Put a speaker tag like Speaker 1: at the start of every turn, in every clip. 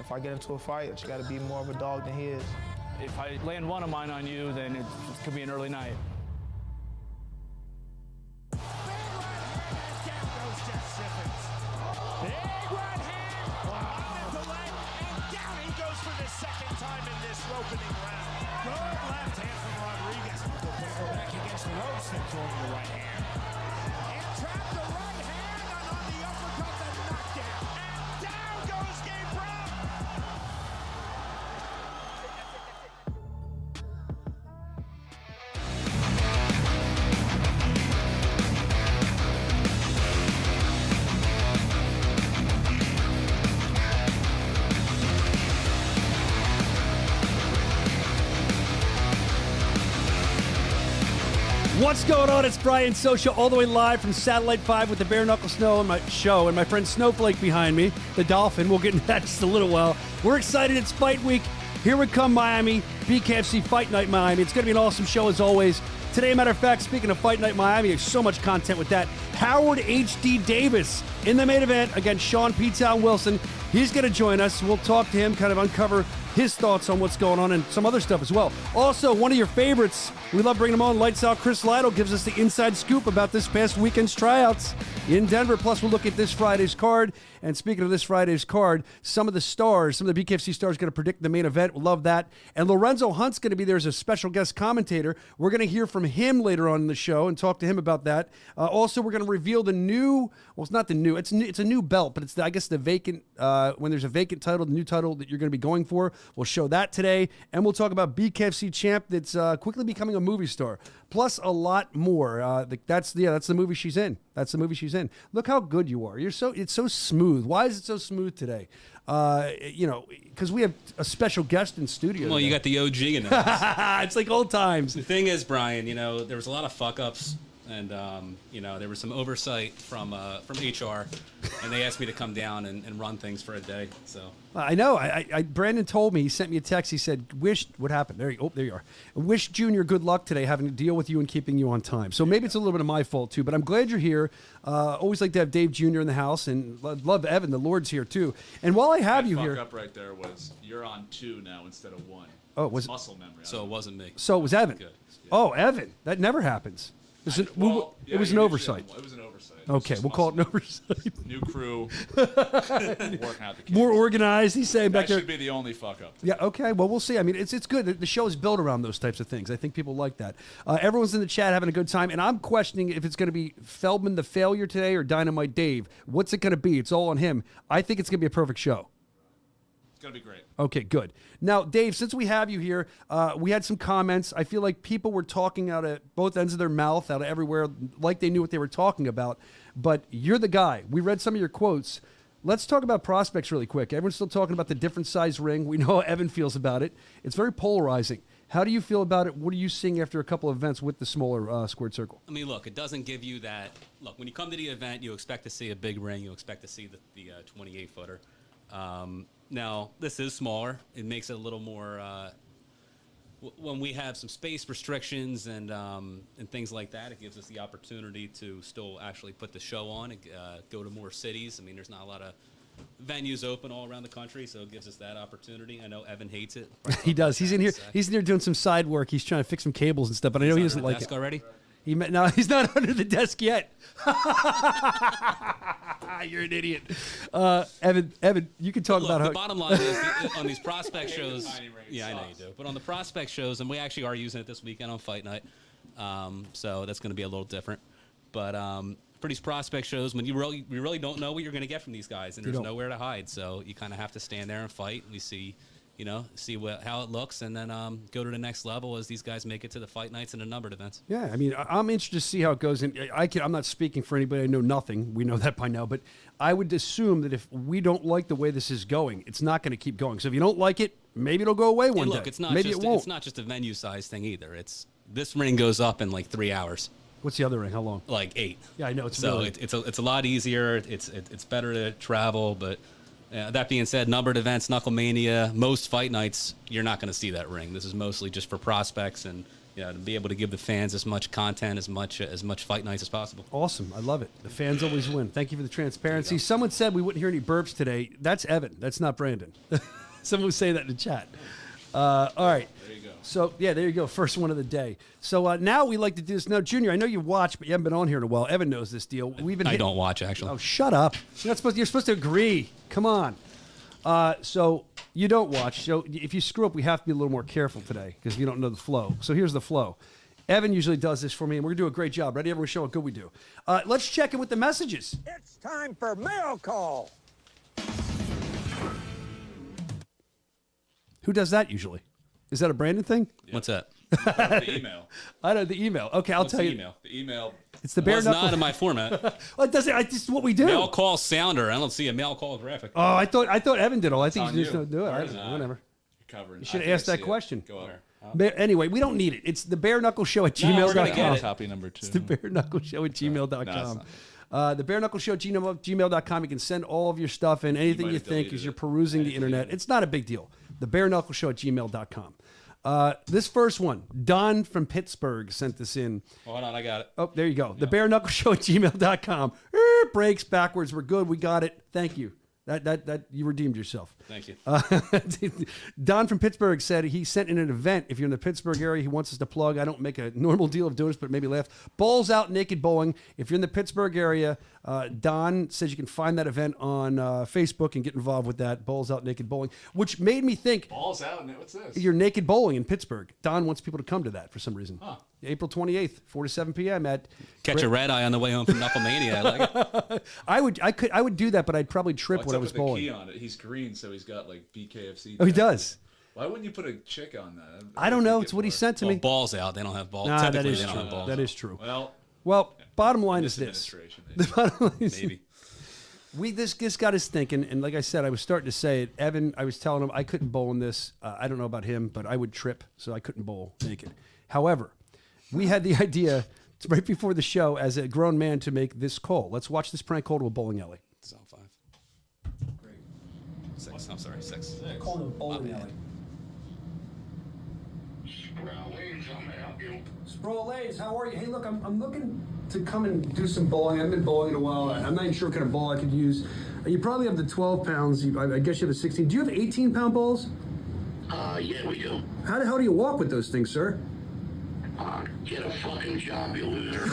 Speaker 1: if I get into a fight, I just got to be more of a dog than he is.
Speaker 2: If I land one of mine on you, then it could be an early night.
Speaker 3: Big right hand, and down goes Jeff Simmons. Big right hand, on at the leg, and down he goes for the second time in this opening round. Good left hand from Rodriguez. He'll go back against the ropes, then throwing the right hand. And trap the right hand, and on the uppercut, the knockdown. And down goes Gabe Brown.
Speaker 4: What's going on? It's Brian Soscia, all the way live from Satellite 5 with the Bare Knuckle Snow and my show, and my friend Snowflake behind me, the Dolphin. We'll get into that in just a little while. We're excited. It's Fight Week. Here we come, Miami. BKFC Fight Night Miami. It's going to be an awesome show as always. Today, matter of fact, speaking of Fight Night Miami, there's so much content with that. Howard H.D. Davis in the main event against Sean P-Town Wilson. He's going to join us. We'll talk to him, kind of uncover his thoughts on what's going on and some other stuff as well. Also, one of your favorites, we love bringing him on, Lights Out Chris Lytle gives us the inside scoop about this past weekend's tryouts in Denver. Plus, we'll look at this Friday's card. And speaking of this Friday's card, some of the BKFC stars going to predict the main event. We'll love that. And Lorenzo Hunt's going to be there as a special guest commentator. We're going to hear from him later on in the show and talk to him about that. Also, we're going to reveal the new, well, it's not the new, it's a new belt, but it's, I guess, the vacant, when there's a vacant title, the new title that you're going to be going for. We'll show that today. And we'll talk about BKFC champ that's quickly becoming a movie star. Plus a lot more. That's the movie she's in. That's the movie she's in. Look how good you are. It's so smooth. Why is it so smooth today? Because we have a special guest in studio.
Speaker 5: Well,
Speaker 4: today.
Speaker 5: you got the OG in there.
Speaker 4: It's like old times.
Speaker 5: The thing is, Brian, there was a lot of fuck-ups, and, there was some oversight from HR, and they asked me to come down and run things for a day, so.
Speaker 4: I know. Brandon told me, he sent me a text. He said, what happened? There you are. Wish Junior good luck today having to deal with you and keeping you on time. So maybe it's a little bit of my fault, too. But I'm glad you're here. Always like to have Dave Jr. in the house. And love Evan. The Lord's here, too. And while I have you here.
Speaker 6: Fuck up right there was you're on 2 now instead of 1.
Speaker 4: Oh, it was
Speaker 6: muscle memory.
Speaker 5: So it wasn't me.
Speaker 4: So it was Evan.
Speaker 5: Good. Yeah.
Speaker 4: Oh, Evan. That never happens. It was an oversight.
Speaker 6: It was an oversight.
Speaker 4: Okay, we'll call it an oversight.
Speaker 6: New crew. Working out the
Speaker 4: More organized, he's saying back
Speaker 6: that
Speaker 4: there.
Speaker 6: should be the only fuck up.
Speaker 4: Yeah, okay. Well, we'll see. I mean, it's good. The show is built around those types of things. I think people like that. Everyone's in the chat having a good time, and I'm questioning if it's going to be Feldman the failure today or Dynamite Dave. What's it going to be? It's all on him. I think it's going to be a perfect show.
Speaker 6: It's going to be great.
Speaker 4: Okay, good. Now, Dave, since we have you here, we had some comments. I feel like people were talking out of both ends of their mouth, out of everywhere, like they knew what they were talking about. But you're the guy. We read some of your quotes. Let's talk about prospects really quick. Everyone's still talking about the different size ring. We know how Evan feels about it. It's very polarizing. How do you feel about it? What are you seeing after a couple of events with the smaller squared circle?
Speaker 5: I mean, look, it doesn't give you that. Look, when you come to the event, you expect to see a big ring. You expect to see the 28-footer. Now, this is smaller. It makes it a little more, when we have some space restrictions and things like that, it gives us the opportunity to still actually put the show on and go to more cities. I mean, there's not a lot of venues open all around the country, so it gives us that opportunity. I know Evan hates it.
Speaker 4: He does. He's in here. He's in here doing some side work. He's trying to fix some cables and stuff, but I know he doesn't like it.
Speaker 5: Already?
Speaker 4: No, he's not under the desk yet. You're an idiot. Evan, you can talk about how...
Speaker 5: The bottom line is, on these prospect shows... Yeah, I know you do. But on the prospect shows, and we actually are using it this weekend on Fight Night, so that's going to be a little different. But for these prospect shows, when you really don't know what you're going to get from these guys, and there's nowhere to hide, so you kind of have to stand there and fight. We see... how it looks, and then go to the next level as these guys make it to the fight nights and the numbered events.
Speaker 4: Yeah, I mean, I'm interested to see how it goes. And I'm not speaking for anybody. I know nothing. We know that by now. But I would assume that if we don't like the way this is going, it's not going to keep going. So if you don't like it, maybe it'll go away one day.
Speaker 5: Look, it's not
Speaker 4: maybe
Speaker 5: just
Speaker 4: it won't.
Speaker 5: It's not just a venue size thing either. This ring goes up in like 3 hours.
Speaker 4: What's the other ring? How long?
Speaker 5: Like 8.
Speaker 4: Yeah, I know. It's
Speaker 5: a lot easier. It's better to travel, but. That being said, numbered events, Knuckle Mania, most fight nights, you're not going to see that ring. This is mostly just for prospects and to be able to give the fans as much content, as much fight nights as possible.
Speaker 4: Awesome. I love it. The fans always win. Thank you for the transparency. Someone said we wouldn't hear any burps today. That's Evan. That's not Brandon. Someone was saying that in the chat. All right.
Speaker 6: There you go.
Speaker 4: So, yeah, there you go. First one of the day. So now we like to do this. Now, Junior, I know you watch, but you haven't been on here in a while. Evan knows this deal.
Speaker 5: I don't watch, actually.
Speaker 4: Oh, shut up. You're supposed to agree. Come on. So you don't watch. So if you screw up, we have to be a little more careful today because you don't know the flow. So here's the flow. Evan usually does this for me, and we're going to do a great job. Ready? Everyone show how good we do. Let's check in with the messages.
Speaker 7: It's time for mail call.
Speaker 4: Who does that usually? Is that a Brandon thing?
Speaker 5: What's that?
Speaker 6: The email.
Speaker 4: I know the email. Okay, I'll
Speaker 6: What's
Speaker 4: tell
Speaker 6: the
Speaker 4: you.
Speaker 6: email? The email.
Speaker 4: It's the bare
Speaker 5: Was
Speaker 4: knuckle.
Speaker 5: not in my format.
Speaker 4: Well, it doesn't. It's what we do.
Speaker 5: Mail call sounder. I don't see a mail call graphic.
Speaker 4: Oh, I thought Evan did all. I think
Speaker 6: on
Speaker 4: you just
Speaker 6: you.
Speaker 4: don't do it. I
Speaker 6: Ours
Speaker 4: don't know,
Speaker 6: not.
Speaker 4: whatever.
Speaker 6: You're covering.
Speaker 4: You should
Speaker 6: I
Speaker 4: have
Speaker 6: think
Speaker 4: asked
Speaker 6: I
Speaker 4: that
Speaker 6: see it.
Speaker 4: question.
Speaker 6: Go over.
Speaker 4: Anyway, we don't need it. It's the bare knuckle show at
Speaker 5: we're gonna
Speaker 4: gmail.com.
Speaker 5: get it.
Speaker 6: Copy number 2.
Speaker 4: It's the bare knuckle show at gmail.com. The bare knuckle show at gmail.com. You can send all of your stuff and anything
Speaker 6: might
Speaker 4: you
Speaker 6: have
Speaker 4: think
Speaker 6: deleted
Speaker 4: as you're
Speaker 6: it.
Speaker 4: perusing the internet. It's not a big deal. The bare knuckle show at gmail.com. This first one, Don from Pittsburgh sent this in.
Speaker 5: Hold on, I got it.
Speaker 4: Oh, there you go. The bare knuckle show at gmail.com. Breaks backwards. We're good. We got it. Thank you. That you redeemed yourself.
Speaker 5: Thank you.
Speaker 4: Don from Pittsburgh said he sent in an event. If you're in the Pittsburgh area, he wants us to plug. I don't make a normal deal of doing this, but maybe laugh. Balls Out Naked Bowling. If you're in the Pittsburgh area, Don says you can find that event on Facebook and get involved with that. Balls Out Naked Bowling, which made me think
Speaker 6: Balls out. What's this?
Speaker 4: you're naked bowling in Pittsburgh. Don wants people to come to that for some reason.
Speaker 6: Huh.
Speaker 4: April 28th, 4 to 7 p.m. at
Speaker 5: Catch a red eye on the way home from Knuckle Mania. I like it.
Speaker 4: I would do that, but I'd probably trip
Speaker 6: What's
Speaker 4: when I
Speaker 6: up
Speaker 4: was
Speaker 6: with the
Speaker 4: bowling.
Speaker 6: key on it? He's green, so he's got like BKFC.
Speaker 4: Oh, he
Speaker 6: tattoos.
Speaker 4: does.
Speaker 6: Why wouldn't you put a chick on that?
Speaker 4: I don't know.
Speaker 6: think
Speaker 4: It's
Speaker 6: it
Speaker 4: what he
Speaker 6: more-
Speaker 4: sent to
Speaker 5: Well,
Speaker 4: me.
Speaker 5: balls out. They don't have balls.
Speaker 4: Nah, that
Speaker 5: Typically,
Speaker 4: is
Speaker 5: they don't
Speaker 4: true.
Speaker 5: have balls.
Speaker 4: That is true.
Speaker 6: Well,
Speaker 4: Well, bottom line is
Speaker 6: this
Speaker 4: this.
Speaker 6: administration.
Speaker 4: The bottom line is
Speaker 5: Maybe.
Speaker 4: this got us thinking, and like I said, I was starting to say it. Evan, I was telling him I couldn't bowl in this. I don't know about him, but I would trip, so I couldn't bowl naked. However, we had the idea right before the show as a grown man to make this call. Let's watch this prank call to a bowling alley.
Speaker 5: Zone 5. Great. 6. I'm sorry, 6.
Speaker 4: Call to a bowling alley. Sproul Lays, how are you? Hey, look, I'm looking to come and do some bowling. I haven't been bowling in a while. I'm not even sure what kind of ball I could use. You probably have the 12 pounds. I guess you have a 16. Do you have 18-pound balls?
Speaker 8: Yeah, we do.
Speaker 4: How the hell do you walk with those things, sir?
Speaker 8: Get a fucking job, you loser.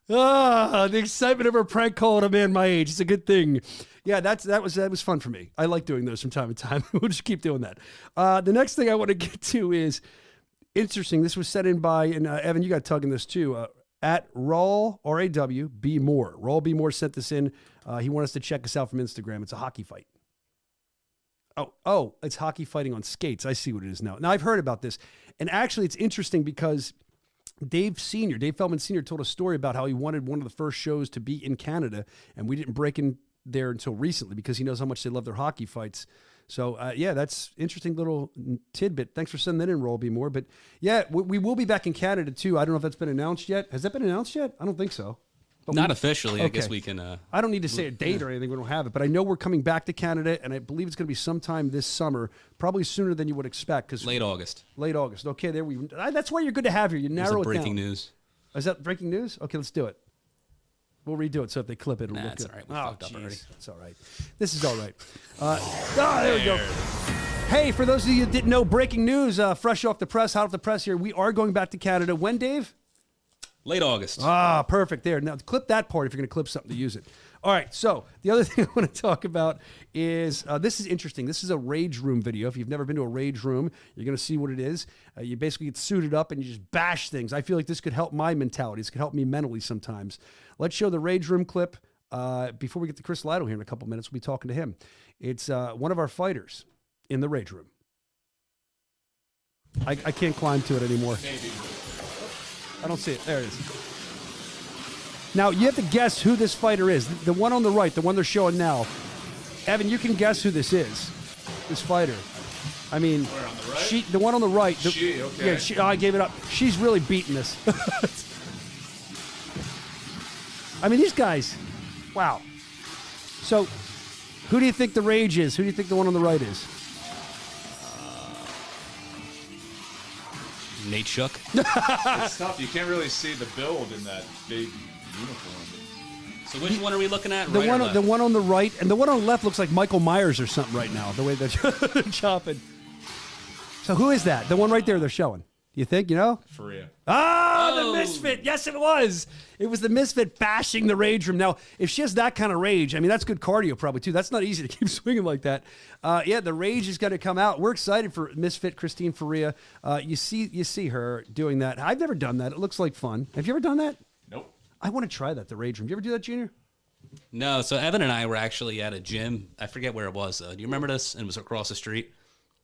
Speaker 4: The excitement of a prank call at a man my age. It's a good thing. Yeah, that was fun for me. I like doing those from time to time. We'll just keep doing that. The next thing I want to get to is interesting. This was sent in by, and Evan, you got tugging this too, at Raw, R-A-W, B Moore. Raw B Moore sent this in. He wanted us to check us out from Instagram. It's a hockey fight. Oh, it's hockey fighting on skates. I see what it is now. Now, I've heard about this. And actually, it's interesting because Dave Feldman Sr. told a story about how he wanted one of the first shows to be in Canada, and we didn't break in there until recently because he knows how much they love their hockey fights. So, yeah, that's interesting little tidbit. Thanks for sending that in, Roll B More. But, yeah, we will be back in Canada, too. I don't know if that's been announced yet. Has that been announced yet? I don't think so. But
Speaker 5: Not officially. I
Speaker 4: Okay.
Speaker 5: guess we can.
Speaker 4: I don't need to say a date or anything. We don't have it. But I know we're coming back to Canada, and I believe it's going to be sometime this summer, probably sooner than you would expect. Cause
Speaker 5: Late August.
Speaker 4: Late August. Okay, there we. That's why you're good to have here. You
Speaker 5: There's
Speaker 4: narrow
Speaker 5: a
Speaker 4: it
Speaker 5: breaking
Speaker 4: down.
Speaker 5: news.
Speaker 4: Is that breaking news? Okay, let's do it. We'll redo it so if they clip it, it'll
Speaker 5: Nah,
Speaker 4: look
Speaker 5: it's
Speaker 4: good.
Speaker 5: all right. We fucked up already.
Speaker 4: It's all right. This is all right. There we go. Hey, for those of you that didn't know, breaking news, fresh off the press, hot off the press here. We are going back to Canada. When, Dave?
Speaker 5: Late August.
Speaker 4: Perfect. There. Now, clip that part if you're going to clip something to use it. All right. So, the other thing I want to talk about is this is interesting. This is a rage room video. If you've never been to a rage room, you're going to see what it is. You basically get suited up and you just bash things. I feel like this could help my mentality. This could help me mentally sometimes. Let's show the rage room clip. Before we get to Chris Lido here in a couple minutes, we'll be talking to him. It's one of our fighters in the rage room. I can't climb to it anymore. I don't see it. There it is. Now, you have to guess who this fighter is. The one on the right, the one they're showing now. Evan, you can guess who this is, this fighter. I mean,
Speaker 6: Where, on the right?
Speaker 4: the one on the right.
Speaker 6: She, okay.
Speaker 4: Yeah, I gave it up. She's really beating this. I mean, these guys, wow. So, who do you think the rage is? Who do you think the one on the right is?
Speaker 5: Nate Shook.
Speaker 6: It's tough. You can't really see the build in that big uniform.
Speaker 5: So which one are we looking at?
Speaker 4: The
Speaker 5: Right
Speaker 4: one,
Speaker 5: or left?
Speaker 4: the one on the right, and the one on the left looks like Michael Myers or something right now. The way they're chopping. So who is that? The one right there they're showing. Do you think? You know?
Speaker 6: Faria.
Speaker 4: Oh, the Misfit. Yes, it was. It was the Misfit bashing the Rage Room. Now, if she has that kind of rage, I mean, that's good cardio probably, too. That's not easy to keep swinging like that. Yeah, the rage is going to come out. We're excited for Misfit Christine Faria. You see her doing that. I've never done that. It looks like fun. Have you ever done that?
Speaker 6: Nope.
Speaker 4: I want to try that, the Rage Room. Do you ever do that, Junior?
Speaker 5: No, so Evan and I were actually at a gym. I forget where it was. Do you remember this? And it was across the street.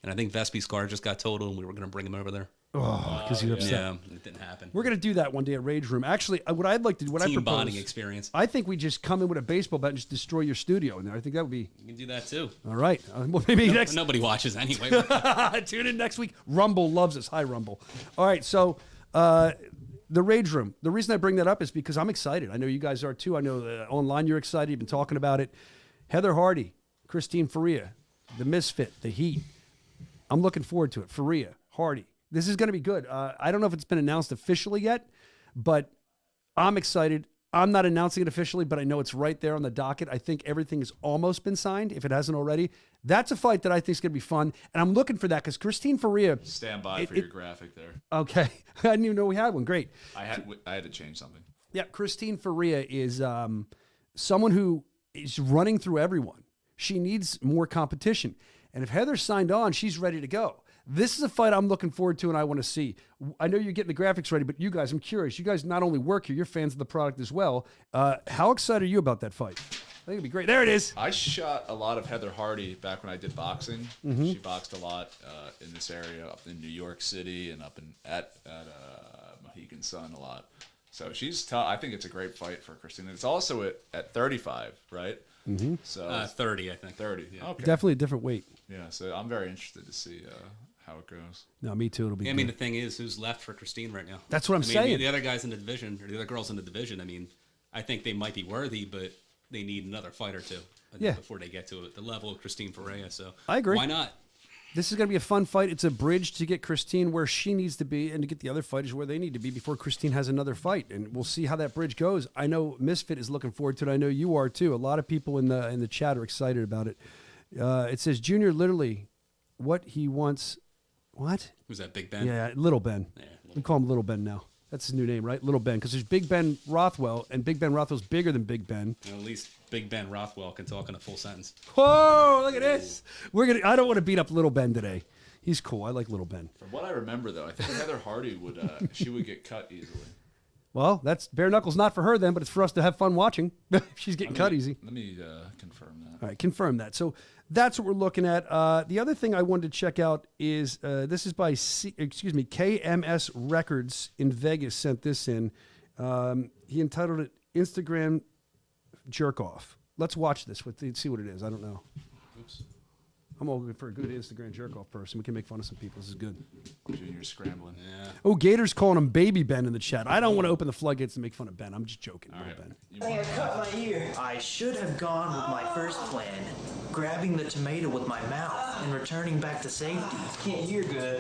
Speaker 5: And I think Vespi's car just got totaled, and we were going to bring him over there.
Speaker 4: Oh, because you're upset.
Speaker 5: Yeah, it didn't happen.
Speaker 4: We're going to do that one day at Rage Room. Actually, what I'd like to do, what I
Speaker 5: Team
Speaker 4: propose,
Speaker 5: bonding experience.
Speaker 4: I think we just come in with a baseball bat and just destroy your studio in there. I think that would be...
Speaker 5: You can do that too.
Speaker 4: All right. Well, maybe next...
Speaker 5: Nobody watches anyway.
Speaker 4: Tune in next week. Rumble loves us. Hi, Rumble. All right, so the Rage Room. The reason I bring that up is because I'm excited. I know you guys are too. I know online you're excited. You've been talking about it. Heather Hardy, Christine Faria, the Misfit, the Heat. I'm looking forward to it. Faria, Hardy. This is going to be good. I don't know if it's been announced officially yet, but I'm excited. I'm not announcing it officially, but I know it's right there on the docket. I think everything has almost been signed, if it hasn't already. That's a fight that I think is going to be fun, and I'm looking for that because Christine Faria...
Speaker 6: Stand by for your graphic there.
Speaker 4: Okay. I didn't even know we had one. Great.
Speaker 6: I had to change something.
Speaker 4: Yeah, Christine Faria is someone who is running through everyone. She needs more competition. And if Heather signed on, she's ready to go. This is a fight I'm looking forward to and I want to see. I know you're getting the graphics ready, but you guys, I'm curious. You guys not only work here, you're fans of the product as well. How excited are you about that fight? I think it'd be great. There it is.
Speaker 6: I shot a lot of Heather Hardy back when I did boxing.
Speaker 4: Mm-hmm.
Speaker 6: She boxed a lot in this area, up in New York City and up at Mohegan Sun a lot. So she's tough. I think it's a great fight for Christine. It's also at 35, right?
Speaker 4: Mm-hmm.
Speaker 6: So
Speaker 5: 30, I think.
Speaker 6: 30. Yeah. Okay.
Speaker 4: Definitely a different weight.
Speaker 6: Yeah. So I'm very interested to see how it goes.
Speaker 4: No, me too. It'll be
Speaker 5: Yeah, I
Speaker 4: good.
Speaker 5: mean, the thing is, who's left for Christine right now?
Speaker 4: That's what I'm
Speaker 5: I mean,
Speaker 4: saying.
Speaker 5: The other guys in the division, or the other girls in the division, I mean, I think they might be worthy, but they need another fight or two before they get to the level of Christine Faria. So
Speaker 4: I agree.
Speaker 5: Why not?
Speaker 4: This is going to be a fun fight. It's a bridge to get Christine where she needs to be and to get the other fighters where they need to be before Christine has another fight. And we'll see how that bridge goes. I know Misfit is looking forward to it. I know you are too. A lot of people in the chat are excited about it. It says Junior literally what he wants. What?
Speaker 5: Who's that, Big Ben?
Speaker 4: Yeah, Little Ben.
Speaker 5: Yeah,
Speaker 4: We call him Little Ben now. That's his new name, right? Little Ben. Because there's Big Ben Rothwell, and Big Ben Rothwell's bigger than Big Ben.
Speaker 5: At least Big Ben Rothwell can talk in a full sentence.
Speaker 4: Whoa, look at this. I don't want to beat up Little Ben today. He's cool. I like Little Ben.
Speaker 6: From what I remember, though, I think Heather Hardy would get cut easily.
Speaker 4: Well, that's bare knuckles not for her then, but it's for us to have fun watching. She's getting cut easy.
Speaker 6: Let me confirm that.
Speaker 4: All right, confirm that. So that's what we're looking at. The other thing I wanted to check out is this is by KMS Records in Vegas sent this in. He entitled it Instagram Jerk Off. Let's watch this. See what it is. I don't know.
Speaker 6: Oops.
Speaker 4: I'm all looking for a good Instagram jerk off person. We can make fun of some people. This is good.
Speaker 6: Junior's scrambling.
Speaker 5: Yeah.
Speaker 4: Oh, Gator's calling him Baby Ben in the chat. I don't want to open the floodgates and make fun of Ben. I'm just joking.
Speaker 6: All right.
Speaker 4: Ben.
Speaker 7: I think I cut my ear.
Speaker 9: I should have gone with my first plan, grabbing the tomato with my mouth and returning back to safety.
Speaker 7: Can't hear good.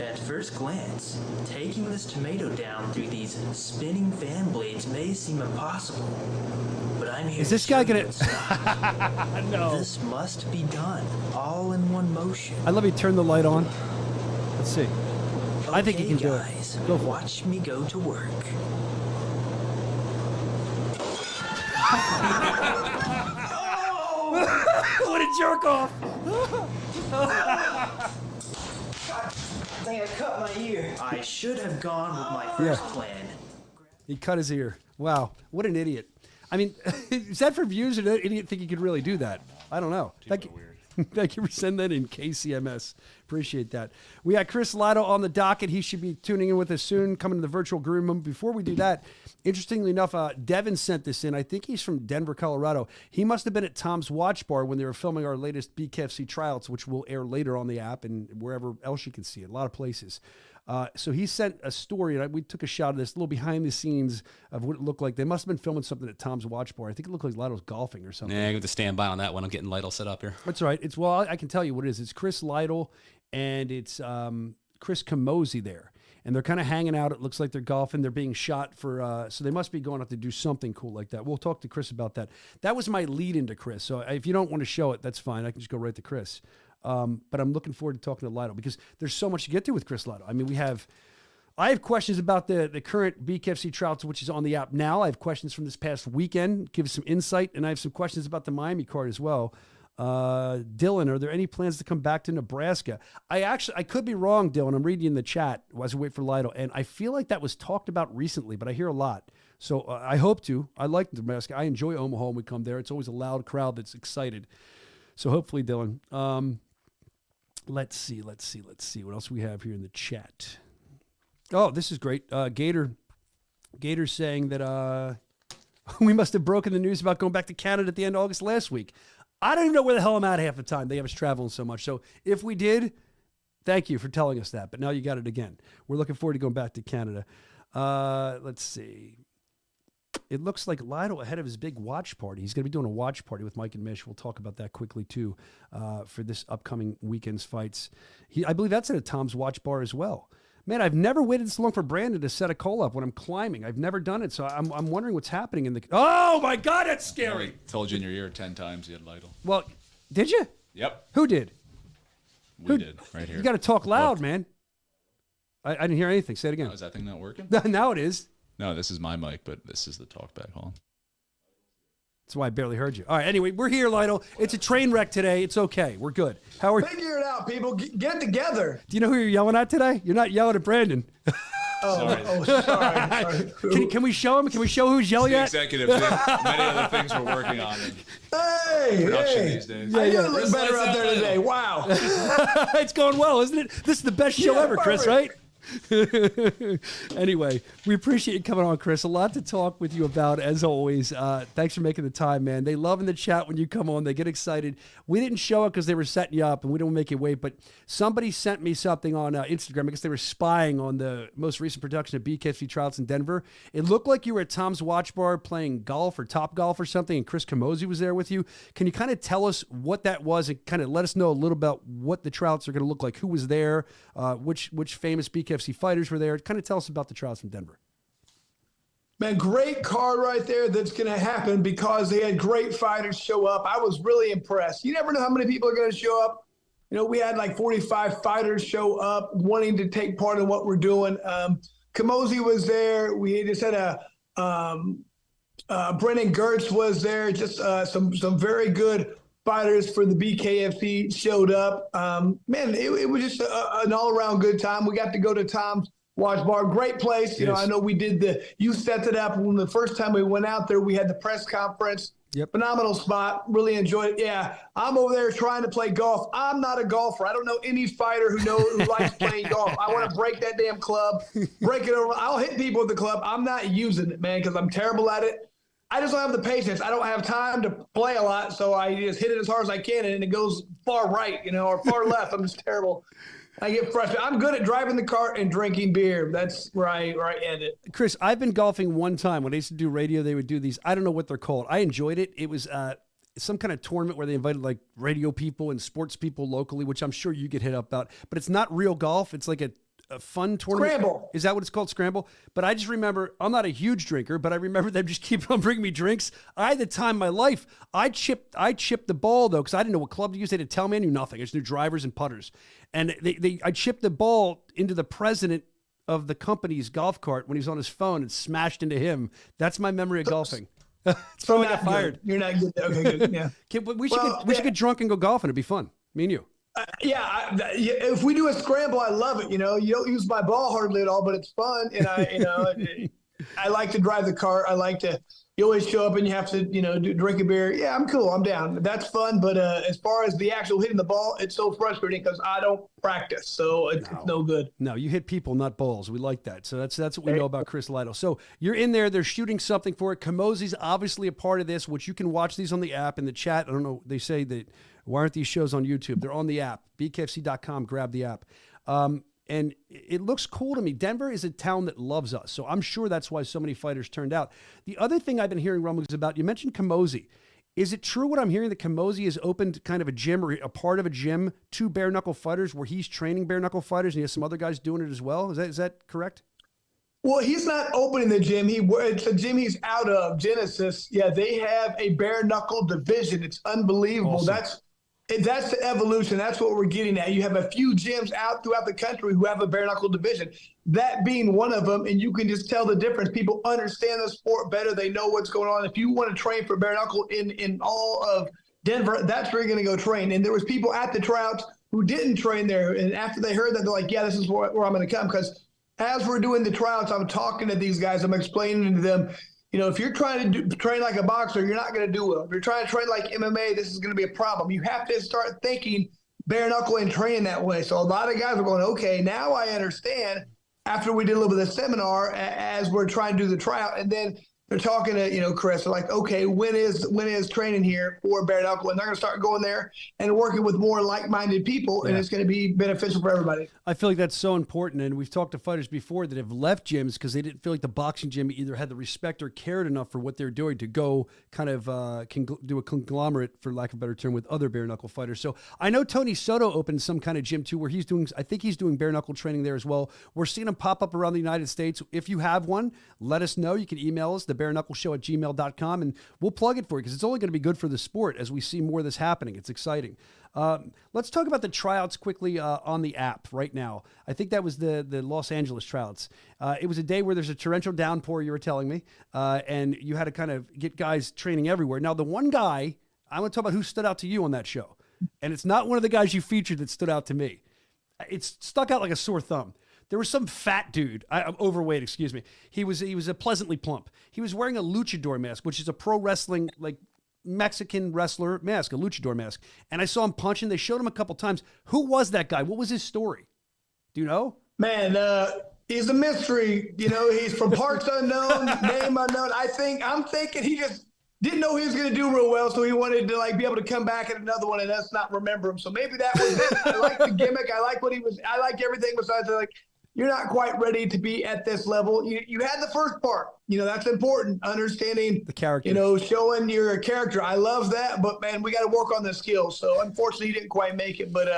Speaker 9: At first glance, taking this tomato down through these spinning fan blades may seem impossible, but I'm here.
Speaker 4: Is this
Speaker 9: to
Speaker 4: guy
Speaker 9: show
Speaker 4: gonna-
Speaker 9: you it's not.
Speaker 4: No.
Speaker 9: This must be done all in one motion.
Speaker 4: I love you. Turn the light on. Let's see. I think you
Speaker 9: Okay,
Speaker 4: can do
Speaker 9: guys,
Speaker 4: it. Go for it.
Speaker 9: watch me go to work.
Speaker 4: What a jerk off!
Speaker 7: I think I cut my ear.
Speaker 9: I should have gone with my first plan.
Speaker 4: He cut his ear. Wow, what an idiot! I mean, is that for views, or did that idiot think he could really do that? I don't know. Thank you. Thank you for sending that in, KCMS. Appreciate that. We got Chris Lido on the docket. He should be tuning in with us soon, coming to the virtual green room. Before we do that, interestingly enough, Devin sent this in. I think he's from Denver, Colorado. He must have been at Tom's Watch Bar when they were filming our latest BKFC tryouts, which will air later on the app and wherever else you can see it, a lot of places. So he sent a story, and we took a shot of this, a little behind the scenes of what it looked like. They must have been filming something at Tom's Watch Bar. I think it looked like Lido's golfing or something.
Speaker 5: Yeah, I have to stand by on that one. I'm getting Lytle set up here.
Speaker 4: That's right. It's, well, I can tell you what it is. It's Chris Lytle, and it's Chris Camozzi there. And they're kind of hanging out. It looks like they're golfing. They're being shot for, so they must be going up to do something cool like that. We'll talk to Chris about that. That was my lead into Chris. So if you don't want to show it, that's fine. I can just go right to Chris. But I'm looking forward to talking to Lido because there's so much to get to with Chris Lido. I mean, I have questions about the current BKFC Trouts, which is on the app now. I have questions from this past weekend, give some insight, and I have some questions about the Miami card as well. Dylan, are there any plans to come back to Nebraska? I could be wrong, Dylan. I'm reading in the chat as we wait for Lido, and I feel like that was talked about recently, but I hear a lot. So I hope to. I like Nebraska. I enjoy Omaha when we come there. It's always a loud crowd that's excited. So hopefully, Dylan. Let's see. What else we have here in the chat? Oh, this is great. Gator's saying that we must have broken the news about going back to Canada at the end of August last week. I don't even know where the hell I'm at half the time. They have us traveling so much. So if we did, thank you for telling us that. But now you got it again. We're looking forward to going back to Canada. Let's see. It looks like Lido ahead of his big watch party. He's going to be doing a watch party with Mike and Mish. We'll talk about that quickly, too, for this upcoming weekend's fights. I believe that's at a Tom's Watch Bar as well. Man, I've never waited this long for Brandon to set a call up when I'm climbing. I've never done it, so I'm wondering what's happening in the... Oh, my God, that's scary.
Speaker 6: I told you in your ear 10 times you had Lytle.
Speaker 4: Well, did you?
Speaker 6: Yep.
Speaker 4: Who did?
Speaker 6: We did, right here.
Speaker 4: You got to talk loud,
Speaker 6: Look.
Speaker 4: man. I didn't hear anything. Say it again.
Speaker 6: Oh, is that thing not working?
Speaker 4: Now it is.
Speaker 6: No, this is my mic, but this is the talkback. Hold on.
Speaker 4: That's why I barely heard you. All right, anyway, we're here, Lytle. It's a train wreck today. It's okay. We're good. How are you?
Speaker 7: Figure it out, people. Get together.
Speaker 4: Do you know who you're yelling at today? You're not yelling at Brandon.
Speaker 7: Sorry.
Speaker 4: Can we show him? Can we show who's yelling at?
Speaker 6: Executives. Many other things we're working on in production these days.
Speaker 7: I look better out there today. Wow.
Speaker 4: It's going well, isn't it? This is the best show ever, Chris, right? Anyway, we appreciate you coming on, Chris. A lot to talk with you about, as always. Thanks for making the time, man. They love in the chat when you come on. They get excited. We didn't show it because they were setting you up, and we don't make you wait, but somebody sent me something on Instagram. I guess they were spying on the most recent production of BKFC Trials in Denver. It looked like you were at Tom's Watch Bar playing golf or Top Golf or something, and Chris Camozzi was there with you. Can you kind of tell us what that was and kind of let us know a little about what the Trouts are going to look like, who was there, which famous BKFC fighters were there? Kind of tell us about the Trouts from Denver.
Speaker 7: Man, great card right there that's going to happen because they had great fighters show up. I was really impressed. You never know how many people are going to show up. You know, we had like 45 fighters show up wanting to take part in what we're doing. Camozzi was there. We just had Brennan Gertz was there. Just some very good fighters for the BKFC showed up. Man, it was just an all-around good time. We got to go to Tom's Watch Bar. Great place. You know, I know we did you set it up when the first time we went out there, we had the press conference.
Speaker 4: Yep.
Speaker 7: Phenomenal spot. Really enjoyed it. Yeah, I'm over there trying to play golf. I'm not a golfer. I don't know any fighter who likes playing golf. I want to break that damn club, break it over. I'll hit people with the club. I'm not using it, man, because I'm terrible at it. I just don't have the patience. I don't have time to play a lot, so I just hit it as hard as I can, and it goes far right, or far left. I'm just terrible. I get frustrated. I'm good at driving the cart and drinking beer. That's where I end it.
Speaker 4: Chris, I've been golfing one time. When I used to do radio, they would do these. I don't know what they're called. I enjoyed it. It was some kind of tournament where they invited like radio people and sports people locally, which I'm sure you get hit up about. But it's not real golf. It's like a fun tournament.
Speaker 7: Scramble.
Speaker 4: Is that what it's called? Scramble? But I just remember, I'm not a huge drinker, but I remember them just keep on bringing me drinks. I had the time of my life. I chipped the ball, though, because I didn't know what club to use. They didn't tell me. I knew nothing. I just knew drivers and putters. And I chipped the ball into the president of the company's golf cart when he was on his phone and smashed into him. That's my memory of golfing. It's probably got fired.
Speaker 7: You're not good. Okay, good. Yeah.
Speaker 4: We should get drunk and go golfing. It'd be fun. Me and you.
Speaker 7: If we do a scramble, I love it. You don't use my ball hardly at all, but it's fun. And I like to drive the cart. I like to. You always show up and you have to, drink a beer. Yeah, I'm cool. I'm down. That's fun. But as far as the actual hitting the ball, it's so frustrating because I don't practice, so it's no good.
Speaker 4: No, you hit people, not balls. We like that. So that's what we know about Chris Lytle. So you're in there. They're shooting something for it. Camozzi's obviously a part of this, which you can watch these on the app in the chat. I don't know. They say that. Why aren't these shows on YouTube? They're on the app. BKFC.com. Grab the app. And it looks cool to me. Denver is a town that loves us. So I'm sure that's why so many fighters turned out. The other thing I've been hearing rumblings about, you mentioned Camozzi. Is it true what I'm hearing that Camozzi has opened kind of a gym or a part of a gym to bare knuckle fighters where he's training bare knuckle fighters and he has some other guys doing it as well? Is that correct?
Speaker 7: Well, he's not opening the gym. It's a gym he's out of, Genesis. Yeah, they have a bare knuckle division. It's unbelievable.
Speaker 4: Awesome.
Speaker 7: That's the evolution. That's what we're getting at. You have a few gyms out throughout the country who have a bare knuckle division. That being one of them, and you can just tell the difference. People understand the sport better. They know what's going on. If you want to train for bare knuckle in all of Denver, that's where you're going to go train. And there was people at the tryouts who didn't train there, and after they heard that, they're like, "Yeah, this is where I'm going to come." Because as we're doing the tryouts, I'm talking to these guys. I'm explaining to them, if you're trying to train like a boxer, you're not going to do well. If you're trying to train like MMA, this is going to be a problem. You have to start thinking bare knuckle and training that way. So a lot of guys are going, okay, now I understand after we did a little bit of seminar as we're trying to do the tryout. And then they're talking to, Chris, they're like, okay, when is training here for bare knuckle? And they're going to start going there and working with more like-minded people, and it's going to be beneficial for everybody.
Speaker 4: I feel like that's so important, and we've talked to fighters before that have left gyms because they didn't feel like the boxing gym either had the respect or cared enough for what they're doing to go kind of do a conglomerate, for lack of a better term, with other bare knuckle fighters. So I know Tony Soto opened some kind of gym too where I think he's doing bare knuckle training there as well. We're seeing them pop up around the United States. If you have one, let us know. You can email us, thebareknuckleshow@gmail.com, and we'll plug it for you because it's only going to be good for the sport as we see more of this happening. It's exciting. Let's talk about the tryouts quickly on the app right now. I think that was the Los Angeles tryouts. It was a day where there's a torrential downpour, you were telling me, and you had to kind of get guys training everywhere. Now, the one guy, I want to talk about who stood out to you on that show, and it's not one of the guys you featured that stood out to me. It stuck out like a sore thumb. There was some fat dude, overweight, excuse me. He was a pleasantly plump. He was wearing a luchador mask, which is a pro wrestling, like, Mexican wrestler mask, a luchador mask. And I saw him punching. They showed him a couple times. Who was that guy? What was his story? Do you know?
Speaker 7: Man, he's a mystery. He's from parts unknown, name unknown. I'm thinking he just didn't know he was going to do real well, so he wanted to be able to come back at another one and us not remember him. So maybe that was it. I like the gimmick. I like what he was. I like everything besides you're not quite ready to be at this level. You had the first part. That's important. Understanding
Speaker 4: the character.
Speaker 7: Showing your character. I love that, but man, we got to work on the skills. So unfortunately, he didn't quite make it, but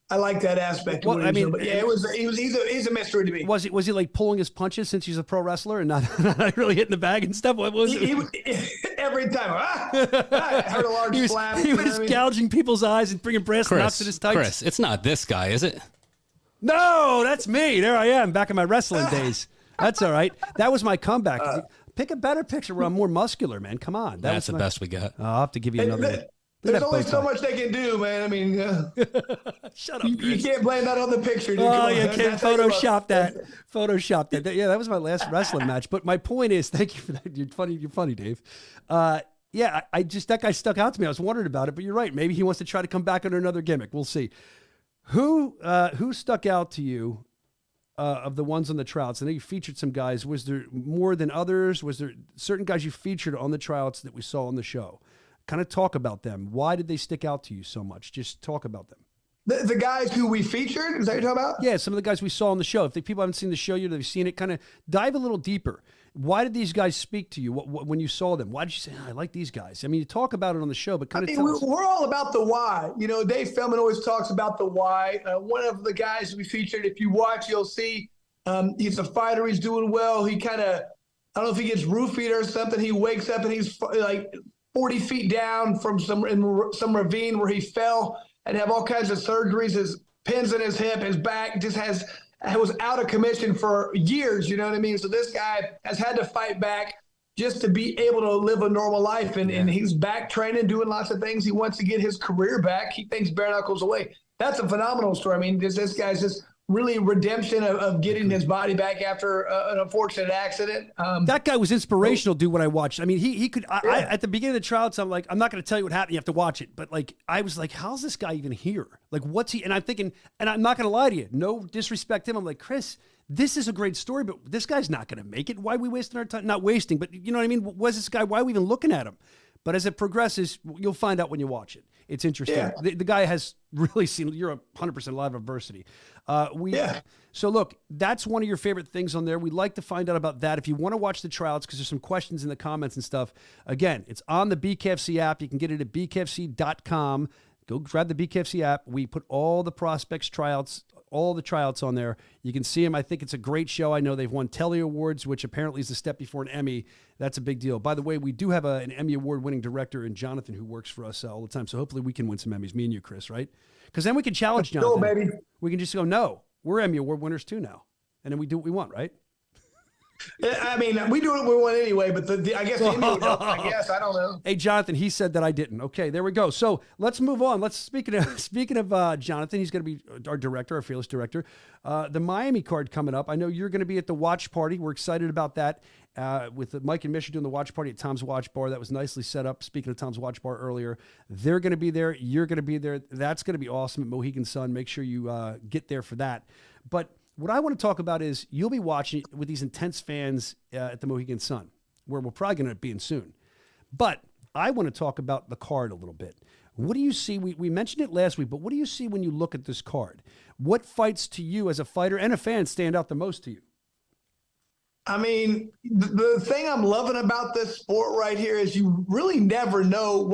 Speaker 7: I like that aspect.
Speaker 4: Well, I mean,
Speaker 7: but yeah, he's a mystery to me.
Speaker 4: Was he like pulling his punches since he's a pro wrestler and not really hitting the bag and stuff? What was it?
Speaker 7: Every time. I heard a large slap.
Speaker 4: He was gouging people's eyes and bringing brass knots in his tights.
Speaker 5: Chris, it's not this guy, is it?
Speaker 4: No, that's me. There I am, back in my wrestling days. That's all right. That was my comeback. Pick a better picture where I'm more muscular, man. Come on.
Speaker 5: That's the best we got.
Speaker 4: I'll have to give you another.
Speaker 7: There's only so much they can do, man. I mean,
Speaker 4: shut up.
Speaker 7: You can't blame that on the picture. Dude.
Speaker 4: Oh, you can't Photoshop that. Photoshop that. Yeah, that was my last wrestling match. But my point is, thank you for that. You're funny, Dave. Yeah, that guy stuck out to me. I was wondering about it, but you're right. Maybe he wants to try to come back under another gimmick. We'll see. Who stuck out to you of the ones on the tryouts? I know you featured some guys. Was there more than others? Was there certain guys you featured on the tryouts that we saw on the show? Kind of talk about them. Why did they stick out to you so much? Just talk about them.
Speaker 7: The guys who we featured? Is that what you're talking about?
Speaker 4: Yeah, some of the guys we saw on the show. If people haven't seen the show yet, they've seen it. Kind of dive a little deeper. Why did these guys speak to you when you saw them? Why did you say, I like these guys? I mean, you talk about it on the show, but kind of tell us.
Speaker 7: We're all about the why. Dave Feldman always talks about the why. One of the guys we featured, if you watch, you'll see he's a fighter. He's doing well. He kind of, I don't know if he gets roofied or something. He wakes up and he's like 40 feet down from some ravine where he fell and have all kinds of surgeries. His pins in his hip, his back just was out of commission for years, you know what I mean? So this guy has had to fight back just to be able to live a normal life. And he's back training, doing lots of things. He wants to get his career back. He thinks bare knuckles away. That's a phenomenal story. I mean, this guy's just really redemption of getting his body back after an unfortunate accident.
Speaker 4: That guy was inspirational, dude, when I watched. I mean, he could, at the beginning of the tryouts, I'm like, I'm not going to tell you what happened. You have to watch it. But I was like, how's this guy even here? Like, what's he? And I'm thinking, and I'm not going to lie to you, no disrespect to him. I'm like, Chris, this is a great story, but this guy's not going to make it. Why are we wasting our time? Not wasting, but you know what I mean? Was this guy, why are we even looking at him? But as it progresses, you'll find out when you watch it. it's interesting.
Speaker 7: Yeah.
Speaker 4: The guy has really seen, you're 100% a lot of adversity. So look, that's one of your favorite things on there. We'd like to find out about that. If you want to watch the tryouts, because there's some questions in the comments and stuff, again, it's on the BKFC app. You can get it at bkfc.com. Go grab the BKFC app. We put all the prospects tryouts, all the tryouts on there. You can see them. I think it's a great show. I know they've won Telly Awards, which apparently is a step before an Emmy. That's a big deal. By the way, we do have an Emmy Award-winning director in Jonathan who works for us all the time. So hopefully we can win some Emmys, me and you, Chris, right? Because then we can challenge Jonathan.
Speaker 7: Go, baby.
Speaker 4: We can just go, no, we're Emmy Award winners too now. And then we do what we want, right?
Speaker 7: I mean, we do what we want anyway, but I guess the Emmy would help. I guess, I don't know.
Speaker 4: Hey, Jonathan, he said that I didn't. Okay, there we go. So let's move on. Speaking of Jonathan, he's going to be our director, our fearless director. The Miami card coming up. I know you're going to be at the watch party. We're excited about that. With Mike and Misha doing the watch party at Tom's Watch Bar. That was nicely set up. Speaking of Tom's Watch Bar earlier, they're going to be there. You're going to be there. That's going to be awesome at Mohegan Sun. Make sure you get there for that. But what I want to talk about is you'll be watching with these intense fans at the Mohegan Sun, where we're probably going to be in soon. But I want to talk about the card a little bit. What do you see? We mentioned it last week, but what do you see when you look at this card? What fights to you as a fighter and a fan stand out the most to you?
Speaker 7: I mean, the thing I'm loving about this sport right here is you really never know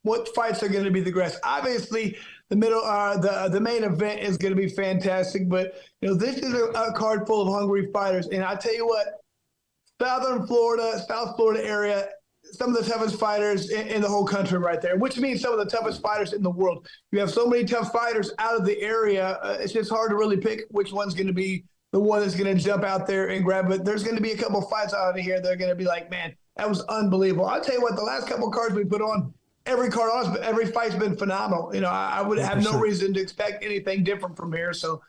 Speaker 7: what fights are going to be the best. Obviously, the main event is going to be fantastic, but this is a card full of hungry fighters. And I tell you what, South Florida area, some of the toughest fighters in the whole country right there, which means some of the toughest fighters in the world. You have so many tough fighters out of the area. It's just hard to really pick which one's going to be the one that's going to jump out there and grab it. There's going to be a couple of fights out of here that are going to be like, man, that was unbelievable. I'll tell you what, the last couple of cards we put on, every fight's been phenomenal. I would have no reason to expect anything different from here. So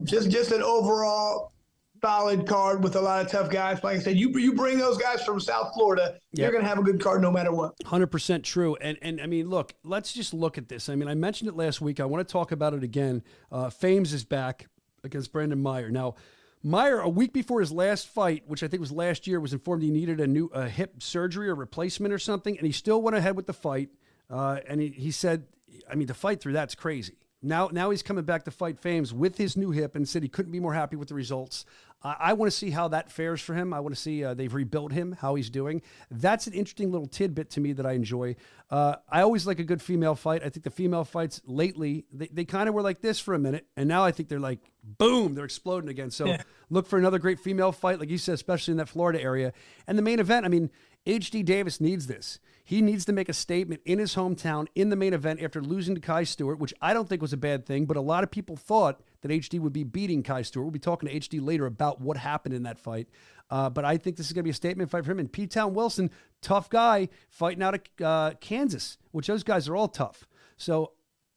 Speaker 7: just an overall solid card with a lot of tough guys. Like I said, you bring those guys from South Florida, you're going to have a good card no matter what.
Speaker 4: 100% true. And I mean, look, let's just look at this. I mean, I mentioned it last week. I want to talk about it again. Fames is back against Brandon Meyer. Now, Meyer, a week before his last fight, which I think was last year, was informed he needed a new hip surgery or replacement or something, and he still went ahead with the fight. And he said, I mean, to fight through that's crazy. Now he's coming back to fight Fames with his new hip and said he couldn't be more happy with the results. I want to see how that fares for him. I want to see they've rebuilt him, how he's doing. That's an interesting little tidbit to me that I enjoy. I always like a good female fight. I think the female fights lately, they kind of were like this for a minute, and now I think they're like, boom, they're exploding again. So look for another great female fight, like you said, especially in that Florida area. And the main event, I mean, H.D. Davis needs this. He needs to make a statement in his hometown in the main event after losing to Kai Stewart, which I don't think was a bad thing, but a lot of people thought that HD would be beating Kai Stewart. We'll be talking to HD later about what happened in that fight. But I think this is going to be a statement fight for him. And P-Town Wilson, tough guy, fighting out of Kansas, which those guys are all tough. So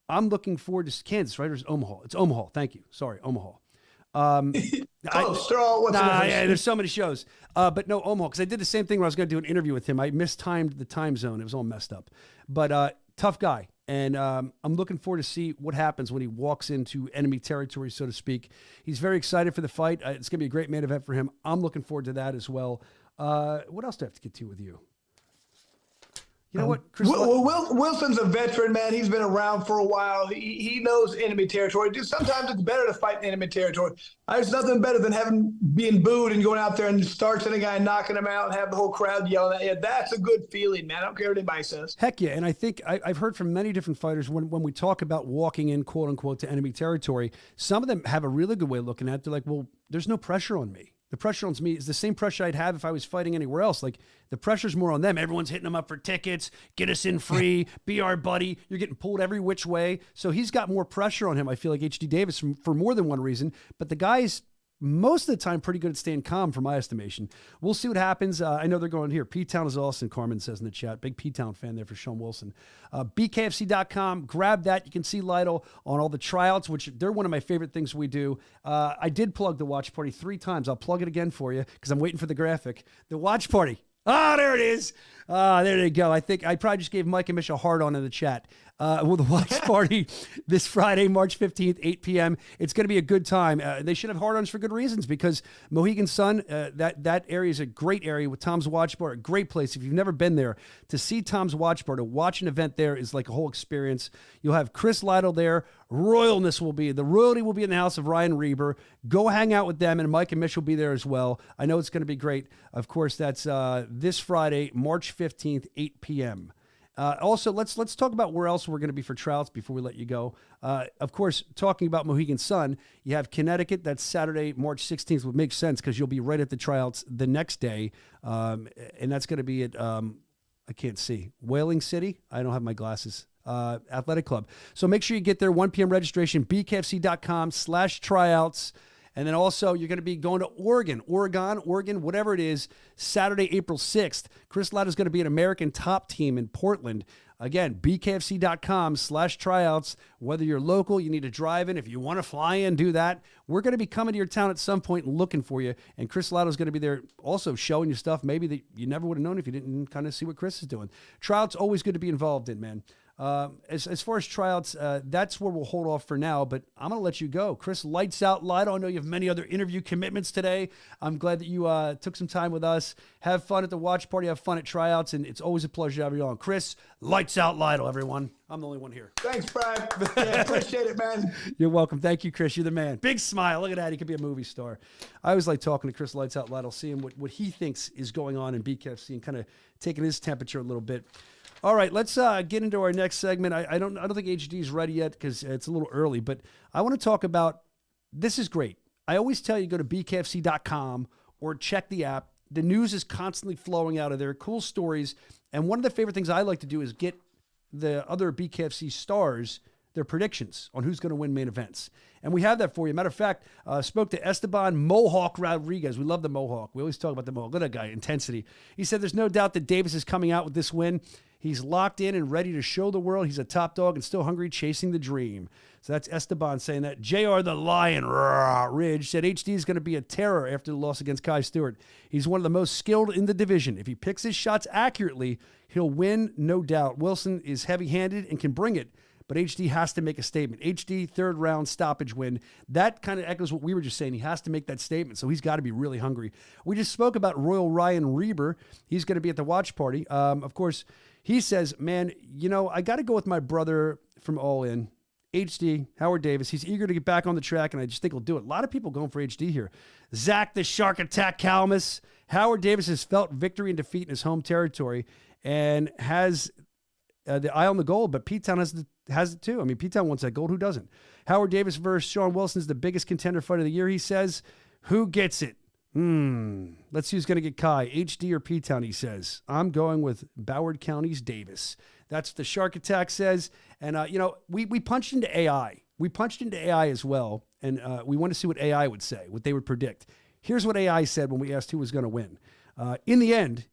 Speaker 4: I'm looking forward to Kansas, right? Or is it Omaha? It's Omaha. Thank you. Sorry, Omaha. There's so many shows. But no, Omaha, because I did the same thing when I was going to do an interview with him. I mistimed the time zone. It was all messed up. But tough guy. And I'm looking forward to see what happens when he walks into enemy territory, so to speak. He's very excited for the fight. It's going to be a great main event for him. I'm looking forward to that as well. What else do I have to get to with you? You know what, Chris?
Speaker 7: Wilson's a veteran, man. He's been around for a while. He knows enemy territory. Just sometimes it's better to fight in enemy territory. There's nothing better than being booed and going out there and starting a guy, knocking him out, and have the whole crowd yelling at you. That's a good feeling, man. I don't care what anybody says.
Speaker 4: Heck yeah. And I think I've heard from many different fighters when we talk about walking in, quote unquote, to enemy territory, some of them have a really good way of looking at it. They're like, well, there's no pressure on me. The pressure on me is the same pressure I'd have if I was fighting anywhere else. Like, the pressure's more on them. Everyone's hitting them up for tickets, get us in free, be our buddy. You're getting pulled every which way. So he's got more pressure on him, I feel like, H.D. Davis, for more than one reason. But the guy's most of the time pretty good at staying calm, from my estimation. We'll see what happens. I know they're going here. P-Town is awesome, Carmen says in the chat. Big P-Town fan there for Sean Wilson. BKFC.com. Grab that. You can see Lytle on all the tryouts, which they're one of my favorite things we do. I did plug the watch party 3 times. I'll plug it again for you because I'm waiting for the graphic. The watch party. Ah, there it is. There you go. I think I probably just gave Mike and Mish a hard on in the chat. Well, the watch party this Friday, March 15th, 8 p.m. It's going to be a good time. They should have hard-ons for good reasons because Mohegan Sun, that area is a great area with Tom's Watch Bar, a great place. If you've never been there, to see Tom's Watch Bar, to watch an event there is like a whole experience. You'll have Chris Lytle there. The royalty will be in the house of Ryan Reber. Go hang out with them, and Mike and Mish will be there as well. I know it's going to be great. Of course, that's this Friday, March 15th, 8 p.m. Also, let's talk about where else we're going to be for tryouts before we let you go. Of course, talking about Mohegan Sun, you have Connecticut. That's Saturday, March 16th, which makes sense because you'll be right at the tryouts the next day. And that's going to be at, I can't see, Whaling City. I don't have my glasses. Athletic Club. So make sure you get there, 1 p.m. registration, bkfc.com/tryouts. And then also, you're going to be going to Oregon, whatever it is, Saturday, April 6th. Chris Ladd is going to be an American top team in Portland. Again, bkfc.com/tryouts. Whether you're local, you need to drive in. If you want to fly in, do that. We're going to be coming to your town at some point and looking for you. And Chris Ladd is going to be there also showing you stuff maybe that you never would have known if you didn't kind of see what Chris is doing. Tryouts, always good to be involved in, man. As far as tryouts, that's where we'll hold off for now, but I'm going to let you go. Chris, lights out, Lido. I know you have many other interview commitments today. I'm glad that you took some time with us. Have fun at the watch party. Have fun at tryouts, and it's always a pleasure to have you on. Chris, lights out, Lido, everyone. I'm the only one here.
Speaker 7: Thanks, Brian. Yeah, appreciate it, man.
Speaker 4: You're welcome. Thank you, Chris. You're the man. Big smile. Look at that. He could be a movie star. I always like talking to Chris Lights Out Lido, seeing what he thinks is going on in BKFC and kind of taking his temperature a little bit. All right, let's get into our next segment. I don't think HD is ready yet because it's a little early, but I want to talk about, this is great. I always tell you go to bkfc.com or check the app. The news is constantly flowing out of there, cool stories. And one of the favorite things I like to do is get the other BKFC stars their predictions on who's going to win main events. And we have that for you. Matter of fact, spoke to Esteban Mohawk Rodriguez. We love the Mohawk. We always talk about the Mohawk. Look at that guy, intensity. He said there's no doubt that Davis is coming out with this win. He's locked in and ready to show the world he's a top dog and still hungry, chasing the dream. So that's Esteban saying that. JR the Lion Ridge said HD is going to be a terror after the loss against Kai Stewart. He's one of the most skilled in the division. If he picks his shots accurately, he'll win, no doubt. Wilson is heavy-handed and can bring it, but HD has to make a statement. HD, third round stoppage win. That kind of echoes what we were just saying. He has to make that statement, so he's got to be really hungry. We just spoke about Royal Ryan Reber. He's going to be at the watch party. Of course, he says, man, I got to go with my brother from All In, HD, Howard Davis. He's eager to get back on the track, and I just think he'll do it. A lot of people going for HD here. Zach the Shark Attack Calmus. Howard Davis has felt victory and defeat in his home territory and has the eye on the gold, but P-Town has it too. I mean, P-Town wants that gold. Who doesn't? Howard Davis versus Sean Wilson is the biggest contender fight of the year, he says. Who gets it? Let's see who's going to get Kai, HD or P-Town, he says. I'm going with Broward County's Davis. That's what the Shark Attack says. And, we punched into AI. We punched into AI as well, and we want to see what AI would say, what they would predict. Here's what AI said when we asked who was going to win. In the end,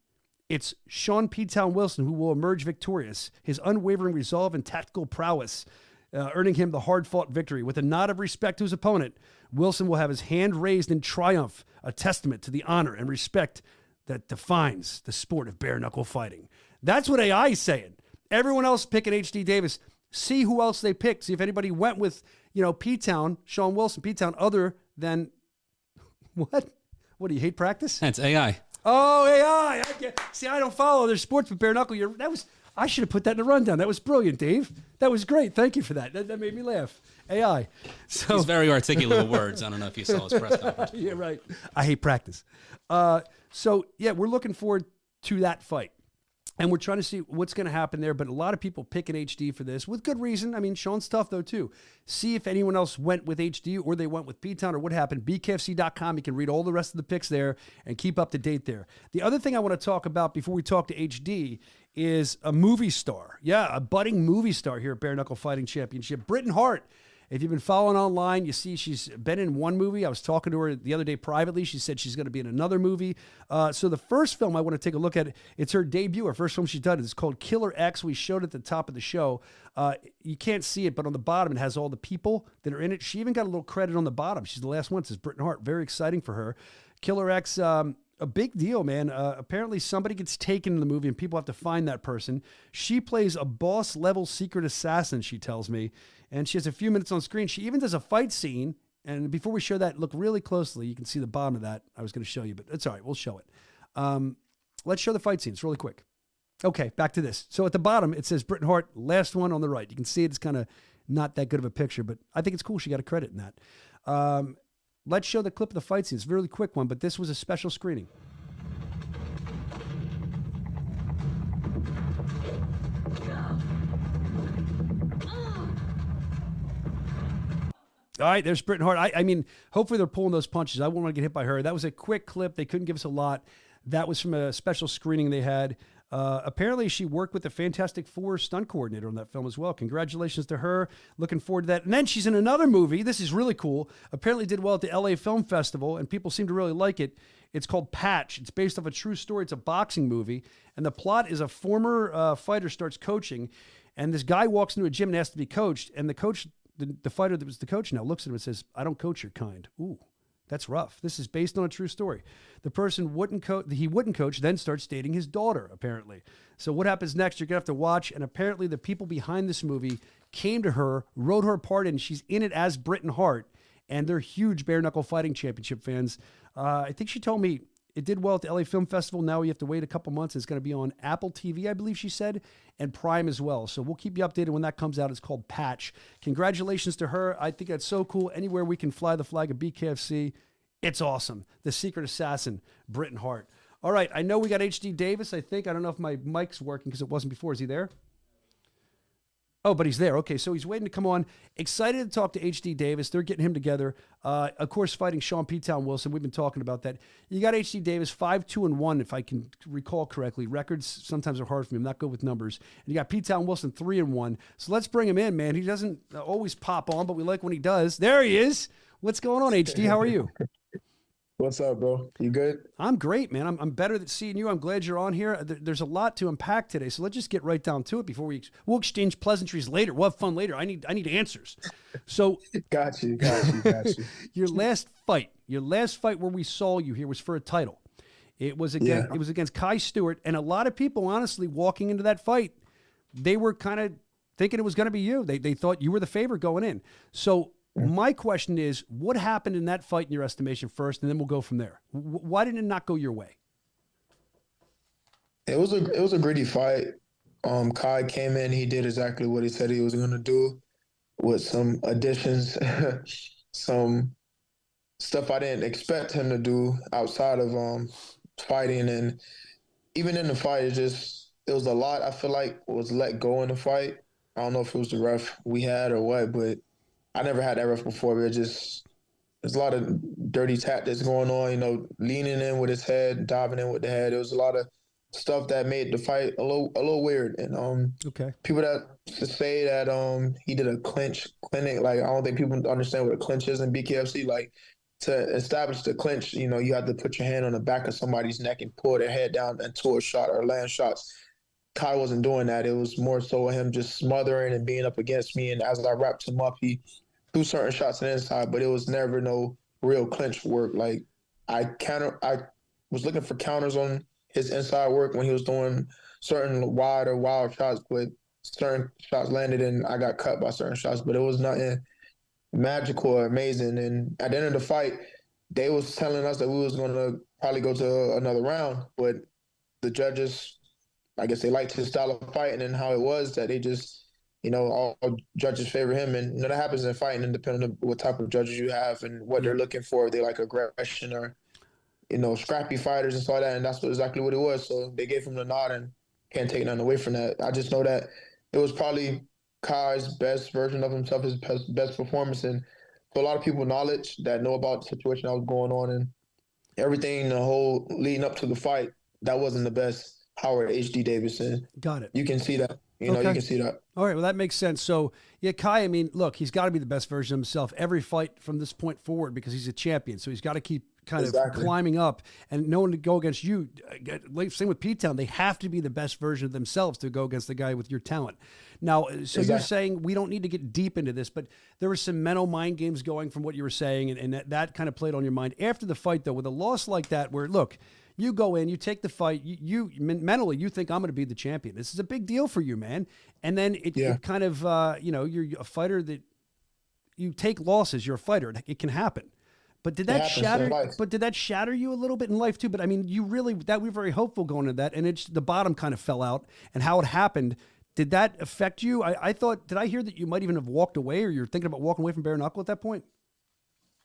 Speaker 4: it's Sean P-Town Wilson who will emerge victorious. His unwavering resolve and tactical prowess earning him the hard-fought victory. With a nod of respect to his opponent, Wilson will have his hand raised in triumph, a testament to the honor and respect that defines the sport of bare-knuckle fighting. That's what AI is saying. Everyone else picking HD Davis. See who else they picked. See if anybody went with, P-Town, Sean Wilson, P-Town, other than... What? What, do you hate practice?
Speaker 5: That's AI.
Speaker 4: Oh, AI. See, I don't follow other sports, but bare-knuckle, I should have put that in the rundown. That was brilliant, Dave. That was great. Thank you for that. That made me laugh. AI. So
Speaker 5: he's very articulate with words. I don't know if you saw his press conference.
Speaker 4: Yeah, right. I hate practice. We're looking forward to that fight. And we're trying to see what's going to happen there. But a lot of people picking HD for this with good reason. I mean, Sean's tough, though, too. See if anyone else went with HD or they went with P-Town or what happened. BKFC.com. You can read all the rest of the picks there and keep up to date there. The other thing I want to talk about before we talk to HD is a movie star. Yeah, a budding movie star here at Bare Knuckle Fighting Championship. Britton Hart. If you've been following online, you see she's been in one movie. I was talking to her the other day privately. She said she's going to be in another movie. So the first film I want to take a look at, it's her debut, her first film she's done. It's called Killer X. We showed it at the top of the show. You can't see it, but on the bottom it has all the people that are in it. She even got a little credit on the bottom. She's the last one. It says Britton Hart. Very exciting for her. Killer X, a big deal, man. Apparently somebody gets taken in the movie and people have to find that person. She plays a boss-level secret assassin, she tells me, and she has a few minutes on screen. She even does a fight scene, and before we show that, look really closely. You can see the bottom of that. I was going to show you, but it's all right. We'll show it. Let's show the fight scenes really quick. Okay, back to this. So at the bottom, it says Britain Hart, last one on the right. You can see it's kind of not that good of a picture, but I think it's cool. She got a credit in that. Let's show the clip of the fight scene. It's a really quick one, but this was a special screening. All right, there's Britain Hart. I mean, hopefully they're pulling those punches. I wouldn't want to get hit by her. That was a quick clip. They couldn't give us a lot. That was from a special screening they had. Apparently, she worked with the Fantastic Four stunt coordinator on that film as well. Congratulations to her. Looking forward to that. And then she's in another movie. This is really cool. Apparently did well at the LA Film Festival, and people seem to really like it. It's called Patch. It's based off a true story. It's a boxing movie. And the plot is a former fighter starts coaching, and this guy walks into a gym and asks to be coached, and the coach, the fighter that was the coach now, looks at him and says, "I don't coach your kind." Ooh. That's rough. This is based on a true story. The person wouldn't coach, then starts dating his daughter, apparently. So what happens next, you're going to have to watch. And apparently the people behind this movie came to her, wrote her part in. She's in it as Britain Hart. And they're huge Bare Knuckle Fighting Championship fans. I think she told me it did well at the LA Film Festival. Now we have to wait a couple months. It's going to be on Apple TV, I believe she said, and Prime as well. So we'll keep you updated when that comes out. It's called Patch. Congratulations to her. I think that's so cool. Anywhere we can fly the flag of BKFC, it's awesome. The secret assassin, Britain Hart. All right, I know we got HD Davis, I think. I don't know if my mic's working because it wasn't before. Is he there? Oh, but he's there. Okay, so he's waiting to come on. Excited to talk to HD Davis. They're getting him together. Of course, fighting Sean P-Town Wilson. We've been talking about that. You got HD Davis 5-2-1, if I can recall correctly. Records sometimes are hard for me. I'm not good with numbers. And you got P-Town Wilson 3-1. So let's bring him in, man. He doesn't always pop on, but we like when he does. There he is. What's going on, HD? How are you?
Speaker 10: What's up, bro? You good?
Speaker 4: I'm great, man. I'm better at seeing you. I'm glad you're on here. There's a lot to unpack today, so let's just get right down to it before we'll exchange pleasantries later. We'll have fun later. I need answers. So
Speaker 10: got you.
Speaker 4: Your last fight where we saw you here was for a title. It was against Kai Stewart, and a lot of people, honestly, walking into that fight, they were kind of thinking it was going to be you. They thought you were the favorite going in. So my question is, what happened in that fight in your estimation first, and then we'll go from there. Why did it not go your way?
Speaker 10: It was a gritty fight. Kai came in, he did exactly what he said he was going to do, with some additions, some stuff I didn't expect him to do outside of fighting. And even in the fight, it was a lot I feel like was let go in the fight. I don't know if it was the ref we had or what, but I never had that ref before, but there's a lot of dirty tactics going on, leaning in with his head, diving in with the head. There was a lot of stuff that made the fight a little weird. And people that say that he did a clinch clinic, like, I don't think people understand what a clinch is in BKFC. Like, to establish the clinch, you have to put your hand on the back of somebody's neck and pull their head down into a shot or land shots. Kai wasn't doing that. It was more so him just smothering and being up against me. And as I wrapped him up, he threw certain shots on the inside, but it was never no real clinch work. Like, I was looking for counters on his inside work when he was doing certain wide or wild shots, but certain shots landed and I got cut by certain shots, but it was nothing magical or amazing. And at the end of the fight, they was telling us that we was going to probably go to another round, but the judges, I guess they liked his style of fighting and how it was that they just, all judges favor him. And that happens in fighting, independent of what type of judges you have and what they're looking for. They like aggression or, scrappy fighters and stuff like that. And that's exactly what it was. So they gave him the nod and can't take nothing away from that. I just know that it was probably Kai's best version of himself, his best performance. And for a lot of people knowledge that know about the situation that was going on and everything, the whole leading up to the fight, that wasn't the best Howard H.D. Davidson.
Speaker 4: Got it.
Speaker 10: You can see that. You can see that.
Speaker 4: All right, well, that makes sense. So, Kai, I mean, look, he's got to be the best version of himself every fight from this point forward because he's a champion. So he's got to keep kind of climbing up and no one to go against you. Same with P-Town. They have to be the best version of themselves to go against the guy with your talent. Now, so you're saying we don't need to get deep into this, but there were some mental mind games going from what you were saying, and that kind of played on your mind. After the fight, though, with a loss like that where, look, You go in, you take the fight. Mentally, you think I'm going to be the champion. This is a big deal for you, man. And then it kind of, you're a fighter that you take losses. You're a fighter. It can happen. But did that shatter? But did that shatter you a little bit in life too? But I mean, we were very hopeful going to that, and the bottom kind of fell out. And how it happened, did that affect you? I thought, did I hear that you might even have walked away, or you're thinking about walking away from bare knuckle at that point?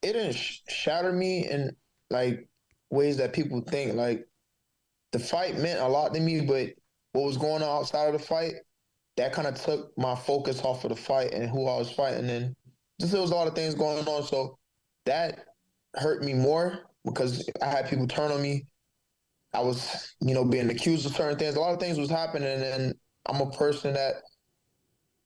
Speaker 10: It didn't shatter me in like ways that people think. Like the fight meant a lot to me, but what was going on outside of the fight, that kind of took my focus off of the fight and who I was fighting. And just there was a lot of things going on, so that hurt me more because I had people turn on me. I was, being accused of certain things. A lot of things was happening, and I'm a person that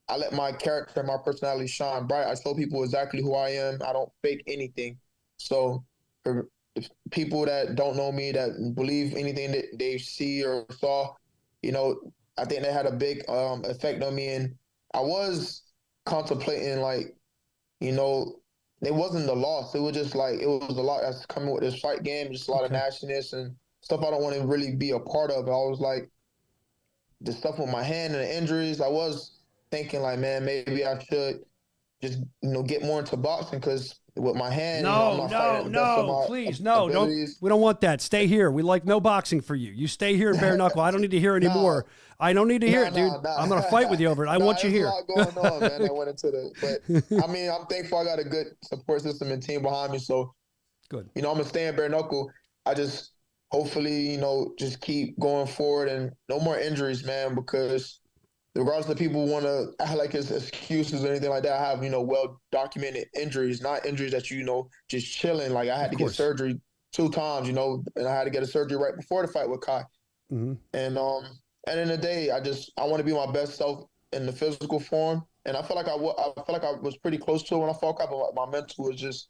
Speaker 10: I let my character, my personality shine bright. I show people exactly who I am. I don't fake anything. So for people that don't know me, that believe anything that they see or saw, I think they had a big effect on me. And I was contemplating, it wasn't the loss. It was just it was a lot that's coming with this fight game, just a lot of nastiness and stuff I don't want to really be a part of. I was like, the stuff with my hand and the injuries, I was thinking man, maybe I should just, get more into boxing because with my hand,
Speaker 4: please, no, don't. We don't want that. Stay here. We like no boxing for you. You stay here in bare knuckle. I don't need to hear anymore. I don't need to hear it, dude. I'm gonna fight with you over it. I want you here.
Speaker 10: There's a lot going on, man. I went into but I mean, I'm thankful I got a good support system and team behind me. So
Speaker 4: good.
Speaker 10: I'm gonna stay in bare knuckle. I just hopefully, just keep going forward and no more injuries, man, because regardless of people want to act like it's excuses or anything like that, I have, well-documented injuries, not injuries that, just chilling. Like I had to get surgery 2 times, and I had to get a surgery right before the fight with Kai.
Speaker 4: Mm-hmm.
Speaker 10: And in the day, I want to be my best self in the physical form. And I feel like I was pretty close to it when I fought Kai, but my mental was just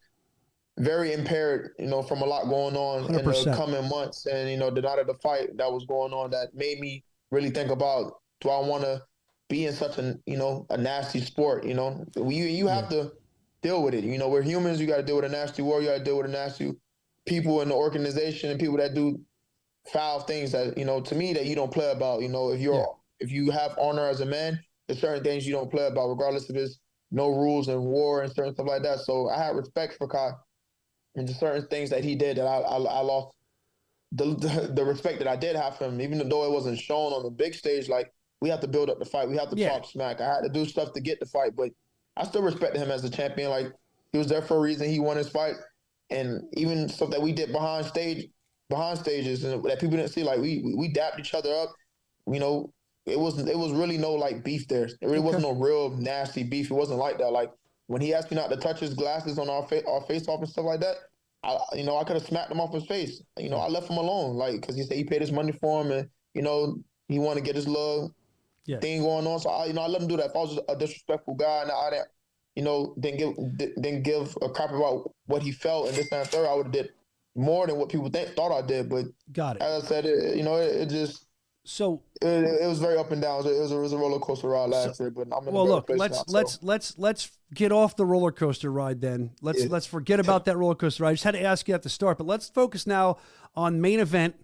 Speaker 10: very impaired, from a lot going on 100%. In the coming months. And, the night of the fight that was going on that made me really think about, do I want to be in such a nasty sport? You have to deal with it. We're humans. You got to deal with a nasty war. You got to deal with a nasty people in the organization and people that do foul things that, to me, that you don't play about. If you have honor as a man, there's certain things you don't play about, regardless if it's no rules and war and certain stuff like that. So I had respect for Kai and just certain things that he did that I lost the respect that I did have for him, even though it wasn't shown on the big stage. Like, we have to build up the fight. We have to talk smack. I had to do stuff to get the fight, but I still respected him as a champion. Like, he was there for a reason. He won his fight. And even stuff that we did behind stages and that people didn't see, like we dapped each other up. It was really no beef there. There really wasn't no real nasty beef. It wasn't like that. Like, when he asked me not to touch his glasses on our face off and stuff like that, I could have smacked him off his face. I left him alone, because he said he paid his money for him, and he wanted to get his little thing going on. So I let him do that. If I was a disrespectful guy and I didn't give a crap about what he felt and this and that third, I would have did more than what people thought I did. But
Speaker 4: got it.
Speaker 10: As I said, it just. So it was very up and down. It was a roller coaster ride last year, but I'm in a better place now.
Speaker 4: Let's get off the roller coaster ride then. Let's forget about that roller coaster ride. I just had to ask you at the start, but let's focus now on main event.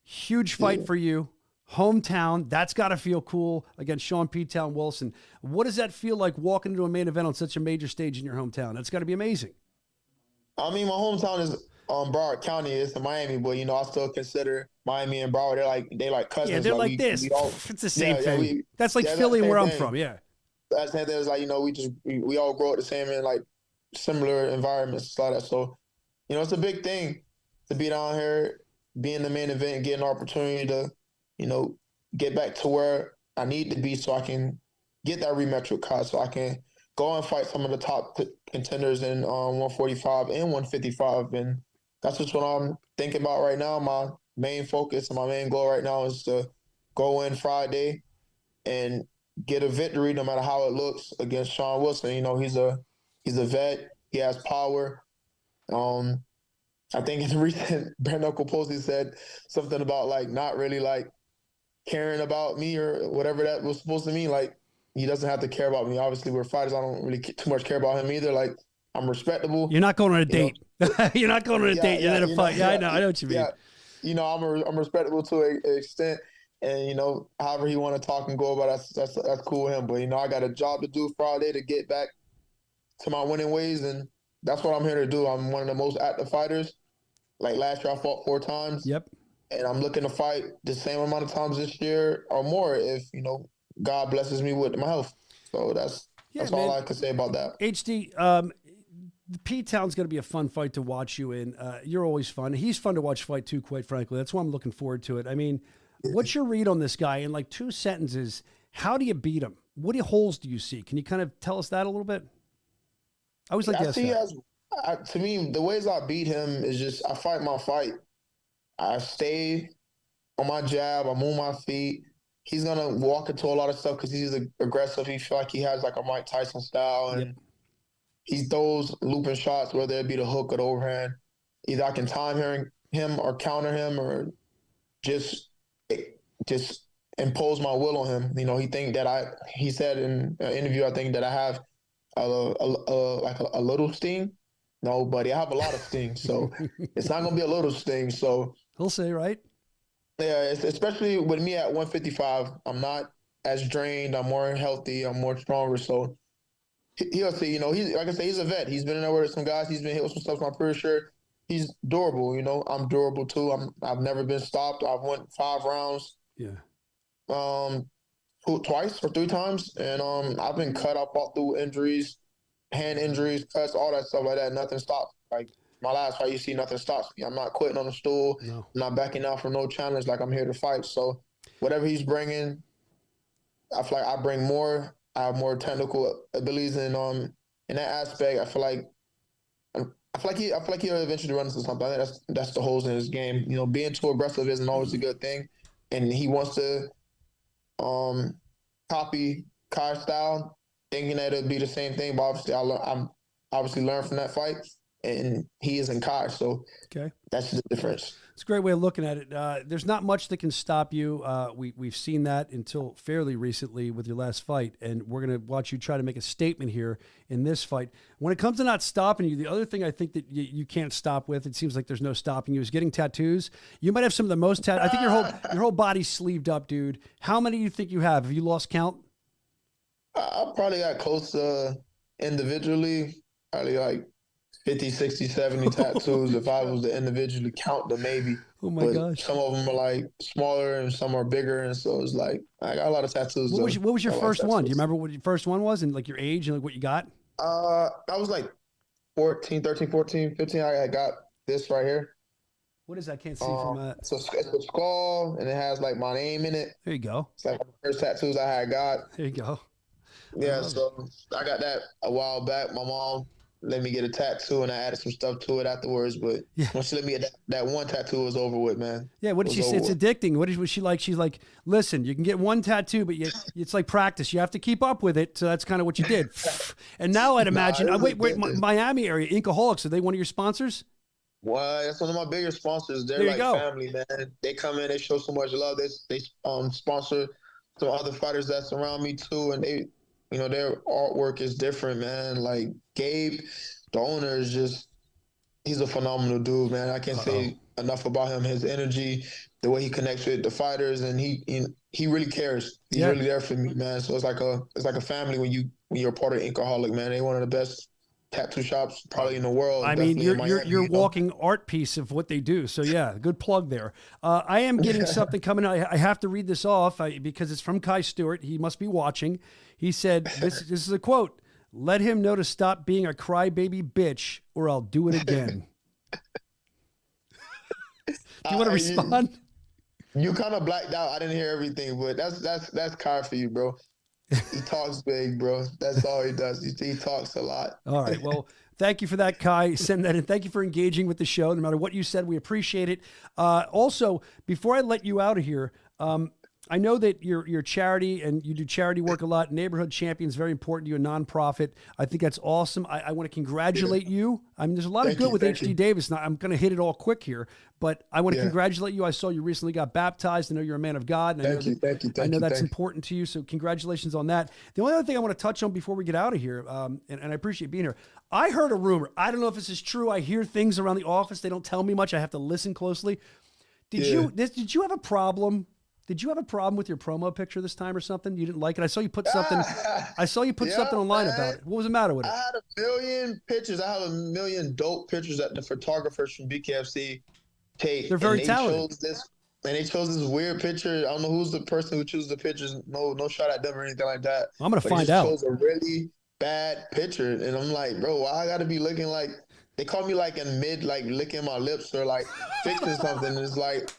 Speaker 4: Huge fight for you, hometown. That's got to feel cool against Sean P-Town Wilson. What does that feel like walking into a main event on such a major stage in your hometown? That's got to be amazing.
Speaker 10: I mean, my hometown is Broward County. It's in Miami, but I still consider Miami and Broward. They're like cousins.
Speaker 4: Yeah, they're like this. It's the same thing. That's like Philly, where I'm from. Yeah.
Speaker 10: That's the thing. It's like we all grow up the same in similar environments, like that. So, it's a big thing to be down here, be in the main event, and get an opportunity to, get back to where I need to be, so I can get that rematch with Kai, so I can go and fight some of the top contenders in 145 and 155, and that's just what I'm thinking about right now. My main focus and my main goal right now is to go in Friday and get a victory, no matter how it looks, against Sean Wilson. He's a vet. He has power. I think in the recent bare knuckle post, he said something about not really caring about me or whatever that was supposed to mean. He doesn't have to care about me. Obviously, we're fighters. I don't really too much care about him either. I'm respectable.
Speaker 4: You're not going on a date. You're not going on a date. You're in a fight. I know what you mean.
Speaker 10: I'm respectable to an extent. And, however he want to talk and go about it, that's cool with him. But, I got a job to do Friday to get back to my winning ways. And that's what I'm here to do. I'm one of the most active fighters. Like last year, I fought 4 times.
Speaker 4: Yep.
Speaker 10: And I'm looking to fight the same amount of times this year or more if, God blesses me with my health. So that's all I can say about that.
Speaker 4: HD, the P-Town's going to be a fun fight to watch you in. You're always fun. He's fun to watch fight too, quite frankly. That's why I'm looking forward to it. I mean, what's your read on this guy in like 2 sentences? How do you beat him? What holes do you see? Can you kind of tell us that a little bit? I always like to ask that.
Speaker 10: To me, the ways I beat him is just I fight my fight. I stay on my jab. I move my feet. He's going to walk into a lot of stuff because he's aggressive. He feel like he has like a Mike Tyson style. And he throws looping shots, whether it be the hook or the overhand. Either I can time him or counter him or just impose my will on him. He think that he said in an interview, I think that I have a little sting. No, buddy, I have a lot of sting. So it's not going to be a little sting. So
Speaker 4: he'll say, right?
Speaker 10: Yeah, especially with me at 155, I'm not as drained. I'm more healthy. I'm more stronger. So he'll see, he's like I say, he's a vet. He's been in there with some guys. He's been hit with some stuff. So I'm pretty sure he's durable. I'm durable too. I've never been stopped. I've went 5 rounds.
Speaker 4: Yeah.
Speaker 10: Twice or 3 times, and I've been cut. I fought through injuries, hand injuries, cuts, all that stuff like that. Nothing stopped. Like my last fight, you see, nothing stops me. I'm not quitting on the stool. No. I'm not backing out from no challenge. Like I'm here to fight. So whatever he's bringing, I feel like I bring more. I have more technical abilities, and in that aspect, I feel like he'll eventually run into something. I think that's the holes in his game. Being too aggressive isn't always a good thing, and he wants to copy Kai's style, thinking that it'd be the same thing. But obviously, I'm obviously learned from that fight, and he isn't Kai, so that's the difference.
Speaker 4: It's a great way of looking at it. There's not much that can stop you. We've seen that until fairly recently with your last fight, and we're going to watch you try to make a statement here in this fight. When it comes to not stopping you, the other thing I think that you can't stop with, it seems like there's no stopping you, is getting tattoos. You might have some of the most tattoos. I think your whole body's sleeved up, dude. How many do you think you have? Have you lost count?
Speaker 10: I probably got close to individually, probably like 50, 60, 70 tattoos if I was to individually count them, maybe.
Speaker 4: Oh, my gosh.
Speaker 10: Some of them are, like, smaller and some are bigger, and so it's like I got a lot of tattoos.
Speaker 4: What was your first one? Do you remember what your first one was and, like, your age and, like, what you got?
Speaker 10: I was, like, 13, 14, 15. I got this right here.
Speaker 4: What is that? I can't see from that.
Speaker 10: So it's a skull, and it has, like, my name in it.
Speaker 4: There you go.
Speaker 10: It's, like, the first tattoos I had got.
Speaker 4: There you go.
Speaker 10: Yeah, so I got that a while back. My mom let me get a tattoo, and I added some stuff to it afterwards. But once she let me get that one tattoo, was over with, man.
Speaker 4: Yeah, what did she say? It's addicting. What was she like? She's like, listen, you can get one tattoo, but it's like practice. You have to keep up with it. So that's kind of what you did. And now I'd imagine, wait, Miami area, Inkaholics, are they one of your sponsors?
Speaker 10: Well, that's one of my bigger sponsors. They're like family, man. They come in, they show so much love. They sponsor some other fighters that surround me too, and they, their artwork is different, man. Like Gabe, the owner, is he's a phenomenal dude, man. I can't say enough about him. His energy, the way he connects with the fighters, and he really cares. He's really there for me, man. So it's like a family when you're part of Inkaholic, man. They're one of the best tattoo shops probably in the world.
Speaker 4: I mean, you're walking art piece of what they do. So yeah, good plug there. I am getting something coming. I have to read this off because it's from Kai Stewart. He must be watching. He said, this is a quote, "Let him know to stop being a crybaby bitch or I'll do it again." Do you want to respond?
Speaker 10: You kind of blacked out. I didn't hear everything, but that's Kai for you, bro. He talks big, bro. That's all he does. He talks a lot.
Speaker 4: All right. Well, thank you for that, Kai. Send that in. Thank you for engaging with the show. No matter what you said, we appreciate it. Also, before I let you out of here, I know that you're charity and you do charity work a lot. Neighborhood Champions, very important to you, a nonprofit. I think that's awesome. I want to congratulate you. I mean, there's a lot of good with H.D. Davis. Now, I'm going to hit it all quick here, but I want to congratulate you. I saw you recently got baptized. I know you're a man of God. And I know that's important to you, so congratulations on that. The only other thing I want to touch on before we get out of here, and I appreciate being here, I heard a rumor. I don't know if this is true. I hear things around the office. They don't tell me much. I have to listen closely. Did you have a problem? Did you have a problem with your promo picture this time or something? You didn't like it? I saw you put something. Something online about it. What was the matter with it?
Speaker 10: I had a million pictures. I have a million dope pictures that the photographers from BKFC take.
Speaker 4: They're very talented.
Speaker 10: They chose this weird picture. I don't know who's the person who chooses the pictures. No shot at them or anything like that.
Speaker 4: I'm gonna find out.
Speaker 10: They chose a really bad picture, and I'm like, bro, why I gotta be looking like? They call me like in mid, like licking my lips or like fixing something. It's like.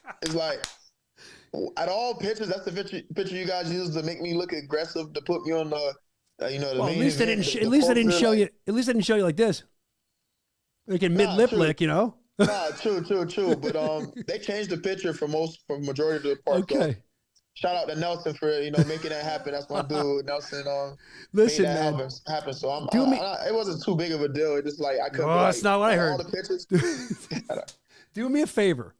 Speaker 10: At all pictures, that's the picture you guys use to make me look aggressive, to put me on the, the
Speaker 4: well,
Speaker 10: main
Speaker 4: at least
Speaker 10: event.
Speaker 4: At least they didn't show you. At least they didn't show you like this. Like in mid lip lick, you know.
Speaker 10: Nah, true. But they changed the picture for majority of the parts.
Speaker 4: Okay.
Speaker 10: So shout out to Nelson for making that happen. That's my dude, Nelson.
Speaker 4: Listen,
Speaker 10: made that
Speaker 4: man.
Speaker 10: happen. So it wasn't too big of a deal. It just like I couldn't.
Speaker 4: That's not what I heard.
Speaker 10: All the pictures.
Speaker 4: Do me a favor.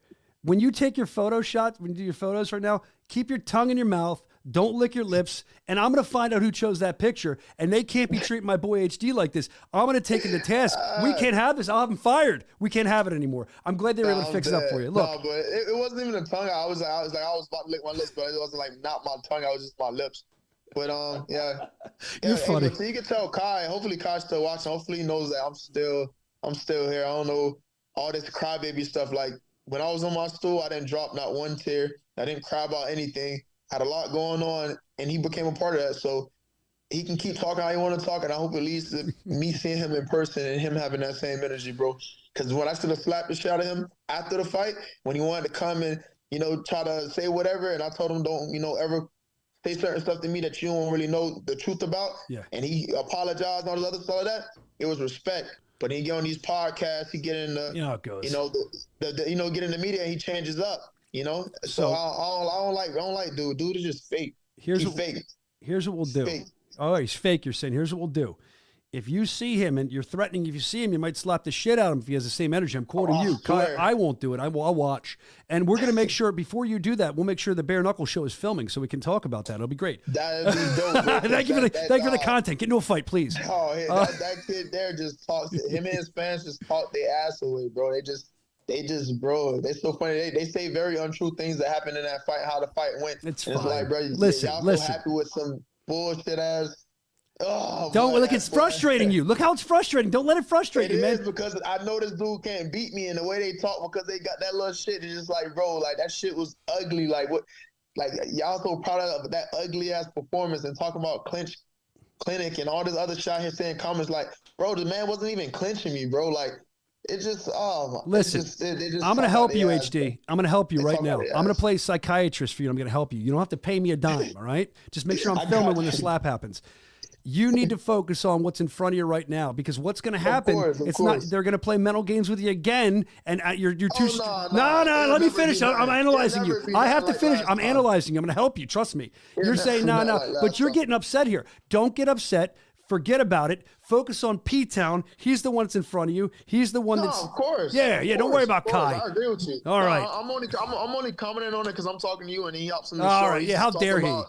Speaker 4: When you take your photo shots, when you do your photos right now, keep your tongue in your mouth. Don't lick your lips. And I'm going to find out who chose that picture. And they can't be treating my boy HD like this. I'm going to take it to task. We can't have this. I'll have him fired. We can't have it anymore. I'm glad they were able to fix it up for you. Look.
Speaker 10: No, but it wasn't even a tongue. I was about to lick my lips, but it wasn't like not my tongue. I was just my lips. But yeah.
Speaker 4: You're funny.
Speaker 10: So you can tell Kai. Hopefully Kai's still watching. Hopefully he knows that I'm still here. I don't know all this crybaby stuff. Like when I was on my stool, I didn't drop not one tear. I didn't cry about anything. Had a lot going on, and he became a part of that. So he can keep talking how he want to talk, and I hope it leads to me seeing him in person and him having that same energy, bro. Because when I should have slapped the shit out of him after the fight, when he wanted to come and, try to say whatever, and I told him don't, ever say certain stuff to me that you don't really know the truth about.
Speaker 4: Yeah.
Speaker 10: And he apologized and all this other stuff like that. It was respect. But he get on these podcasts, he get in the,
Speaker 4: how it goes.
Speaker 10: Get in the media, and he changes up. So I don't like dude. Dude is just fake. He's fake.
Speaker 4: Here's what we'll do.
Speaker 10: Fake.
Speaker 4: Oh, he's fake. You're saying. Here's what we'll do. If you see him and you're threatening, if you see him, you might slap the shit out of him if he has the same energy. I'm quoting you. I won't do it. I'll watch. And we're going to make sure, before you do that, we'll make sure the Bare Knuckle show is filming so we can talk about that. It'll be great.
Speaker 10: That'd be dope.
Speaker 4: Thank you for the content. Get into a fight, please.
Speaker 10: Oh, that kid there just talks. Him and his fans just talk their ass away, bro. They just, bro, they're so funny. They say very untrue things that happened in that fight, how the fight went.
Speaker 4: It's
Speaker 10: fine. It's like, bro, y'all so happy with some bullshit ass. Oh,
Speaker 4: don't look. It's frustrating you. Look how it's frustrating. Don't let it frustrate you, man.
Speaker 10: It is, because I know this dude can't beat me, and the way they talk, because they got that little shit. It's just like, bro, like that shit was ugly. Like what? Like y'all so proud of that ugly ass performance, and talking about clinic and all this other shit here saying comments like, bro, the man wasn't even clinching me, bro. Like it just,
Speaker 4: listen. I'm gonna help you, HD. I'm gonna help you right now. I'm gonna play psychiatrist for you. I'm gonna help you. You don't have to pay me a dime. All right? Just make sure I'm filming when the slap happens. You need to focus on what's in front of you right now, because what's going to happen? Not. They're going to play mental games with you again, and you're too. No. Let me finish. I'm analyzing you. I have to finish. I'm analyzing you. I'm going to help you. Trust me. You're saying no, but you're getting upset here. Don't get upset. Forget about it. Focus on P-Town. He's the one that's in front of you. He's the one that's.
Speaker 10: Of course.
Speaker 4: Yeah. Don't worry about Kai.
Speaker 10: I agree with you.
Speaker 4: All right.
Speaker 10: I'm only commenting on it because I'm talking to you, and he helps in the show.
Speaker 4: All right. Yeah. How dare he?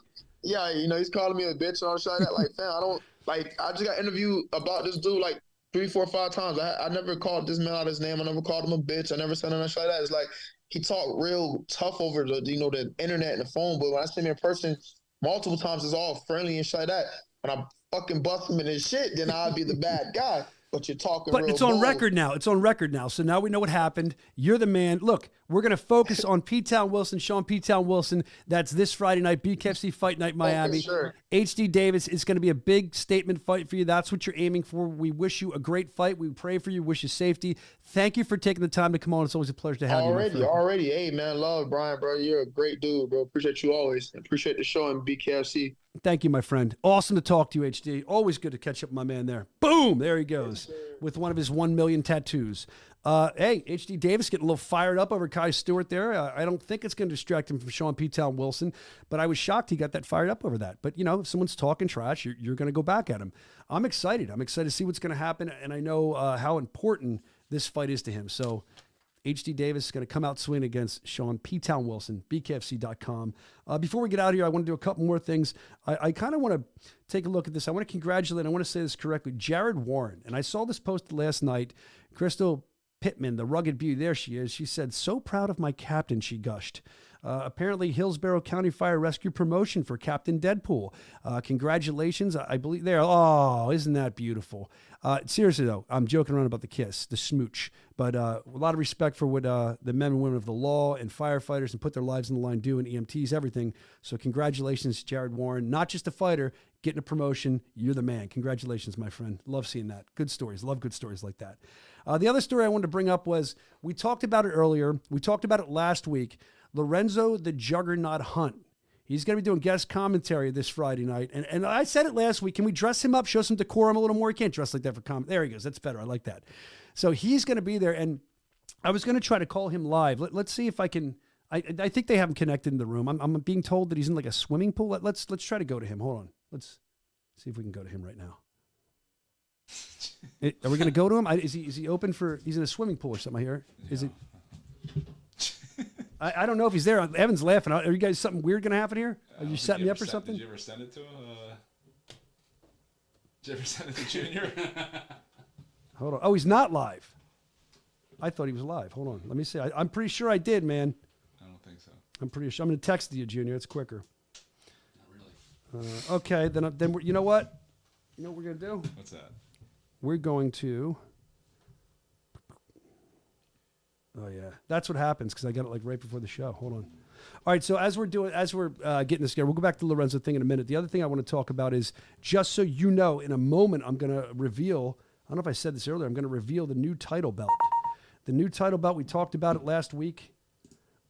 Speaker 10: Yeah, he's calling me a bitch and all shit like that. Like, fam, I just got interviewed about this dude like 3, 4, 5 times. I never called this man out his name. I never called him a bitch. I never said anything like that. It's like he talked real tough over the the internet and the phone. But when I see him in person multiple times, it's all friendly and shit like that. When I fucking bust him in his shit, then I'll be the bad guy. But you're talking
Speaker 4: But
Speaker 10: real
Speaker 4: it's on
Speaker 10: bold.
Speaker 4: record now. It's on record now. So now we know what happened. You're the man. Look, we're going to focus on P-Town Wilson, Sean P-Town Wilson. That's this Friday night, BKFC Fight Night Miami.
Speaker 10: Sure.
Speaker 4: HD Davis is going to be a big statement fight for you. That's what you're aiming for. We wish you a great fight. We pray for you. Wish you safety. Thank you for taking the time to come on. It's always a pleasure to have you.
Speaker 10: Already. Hey, man, love, Brian, bro. You're a great dude, bro. Appreciate you always. Appreciate the show and BKFC.
Speaker 4: Thank you, my friend. Awesome to talk to you, HD. Always good to catch up with my man there. Boom! There he goes with one of his 1 million tattoos. Hey, HD Davis getting a little fired up over Kai Stewart there. I don't think it's going to distract him from Sean P-Town Wilson, but I was shocked he got that fired up over that. But, if someone's talking trash, you're going to go back at him. I'm excited. I'm excited to see what's going to happen, and I know how important this fight is to him. So HD Davis is going to come out swinging against Sean P-Town Wilson, BKFC.com. Before we get out of here, I want to do a couple more things. I kind of want to take a look at this. I want to congratulate, I want to say this correctly, Jared Warren. And I saw this posted last night. Crystal, Pittman, the rugged beauty. There she is. She said, "So proud of my captain," she gushed. Apparently, Hillsborough County Fire Rescue promotion for Captain Deadpool. Congratulations. I believe there. Oh, isn't that beautiful? Seriously, though, I'm joking around about the kiss, the smooch. But a lot of respect for what the men and women of the law and firefighters and put their lives on the line do, and EMTs, everything. So congratulations, Jared Warren. Not just a fighter, getting a promotion. You're the man. Congratulations, my friend. Love seeing that. Good stories. Love good stories like that. The other story I wanted to bring up was, we talked about it earlier. We talked about it last week. Lorenzo the Juggernaut Hunt. He's going to be doing guest commentary this Friday night. And I said it last week. Can we dress him up, show some decorum a little more? He can't dress like that for comment. There he goes. That's better. I like that. So he's going to be there. And I was going to try to call him live. Let's see if I can. I think they have him connected in the room. I'm being told that he's in like a swimming pool. Let's try to go to him. Hold on. Let's see if we can go to him right now. Are we going to go to him? Is he open for? He's in a swimming pool or something here. Is it? I don't know if he's there. Evan's laughing. Are you guys something weird going to happen here? Are you setting me up for something?
Speaker 6: Did you ever send it to him? Did you ever send it to Junior?
Speaker 4: Hold on. Oh, he's not live. I thought he was live. Hold on. Let me see. I'm pretty sure I did, man.
Speaker 6: I don't think so.
Speaker 4: I'm pretty sure. I'm going to text you, Junior. It's quicker.
Speaker 6: Not really.
Speaker 4: Okay. Then you know what? You know what we're going to do?
Speaker 6: What's that?
Speaker 4: We're going to. Oh yeah, that's what happens because I got it like right before the show. Hold on. All right, so as we're getting this together, we'll go back to the Lorenzo thing in a minute. The other thing I want to talk about is, just so you know, in a moment I'm going to reveal. I don't know if I said this earlier. I'm going to reveal the new title belt. The new title belt. We talked about it last week.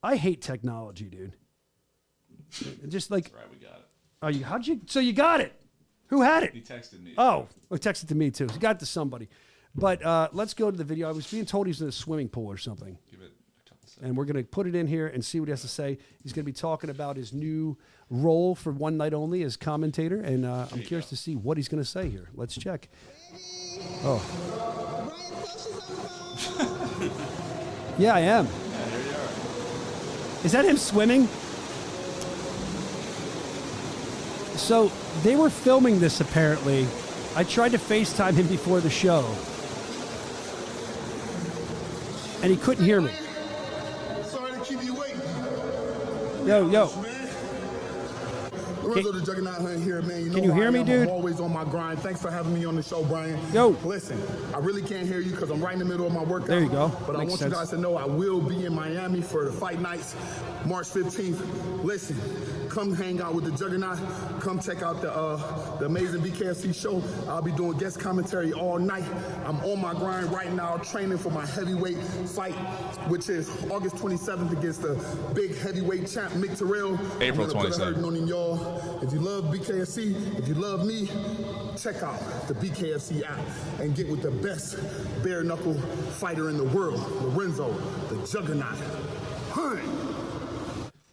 Speaker 4: I hate technology, dude. Just like.
Speaker 6: That's right, we got it.
Speaker 4: Oh, how'd you? So you got it? Who had it?
Speaker 6: He texted me.
Speaker 4: Oh, he texted to me too. He got it to somebody. But let's go to the video. I was being told he's in a swimming pool or something.
Speaker 6: Give it a couple seconds.
Speaker 4: And we're going to put it in here and see what he has to say. He's going to be talking about his new role for one night only as commentator. And I'm curious to see what he's going to say here. Let's check. Oh. Yeah, I am.
Speaker 6: Yeah, here you are.
Speaker 4: Is that him swimming? So they were filming this apparently. I tried to FaceTime him before the show. And he couldn't hear me.
Speaker 11: Sorry to keep you waiting.
Speaker 4: Yo.
Speaker 11: Lorenzo the Juggernaut Hunt here, man. You know
Speaker 4: can you hear me, dude?
Speaker 11: I'm always on my grind. Thanks for having me on the show, Brian.
Speaker 4: Yo.
Speaker 11: Listen, I really can't hear you because I'm right in the middle of my workout.
Speaker 4: There you go.
Speaker 11: But I want you guys to know I will be in Miami for the fight nights, March 15th. Listen, come hang out with the Juggernaut. Come check out the amazing BKFC show. I'll be doing guest commentary all night. I'm on my grind right now, training for my heavyweight fight, which is August 27th against the big heavyweight champ, Mick Terrell.
Speaker 6: April
Speaker 11: I'm gonna
Speaker 6: 27th.
Speaker 11: put a hurting on y'all. If you love BKFC, if you love me, check out the BKFC app and get with the best bare knuckle fighter in the world, Lorenzo the Juggernaut Hunt.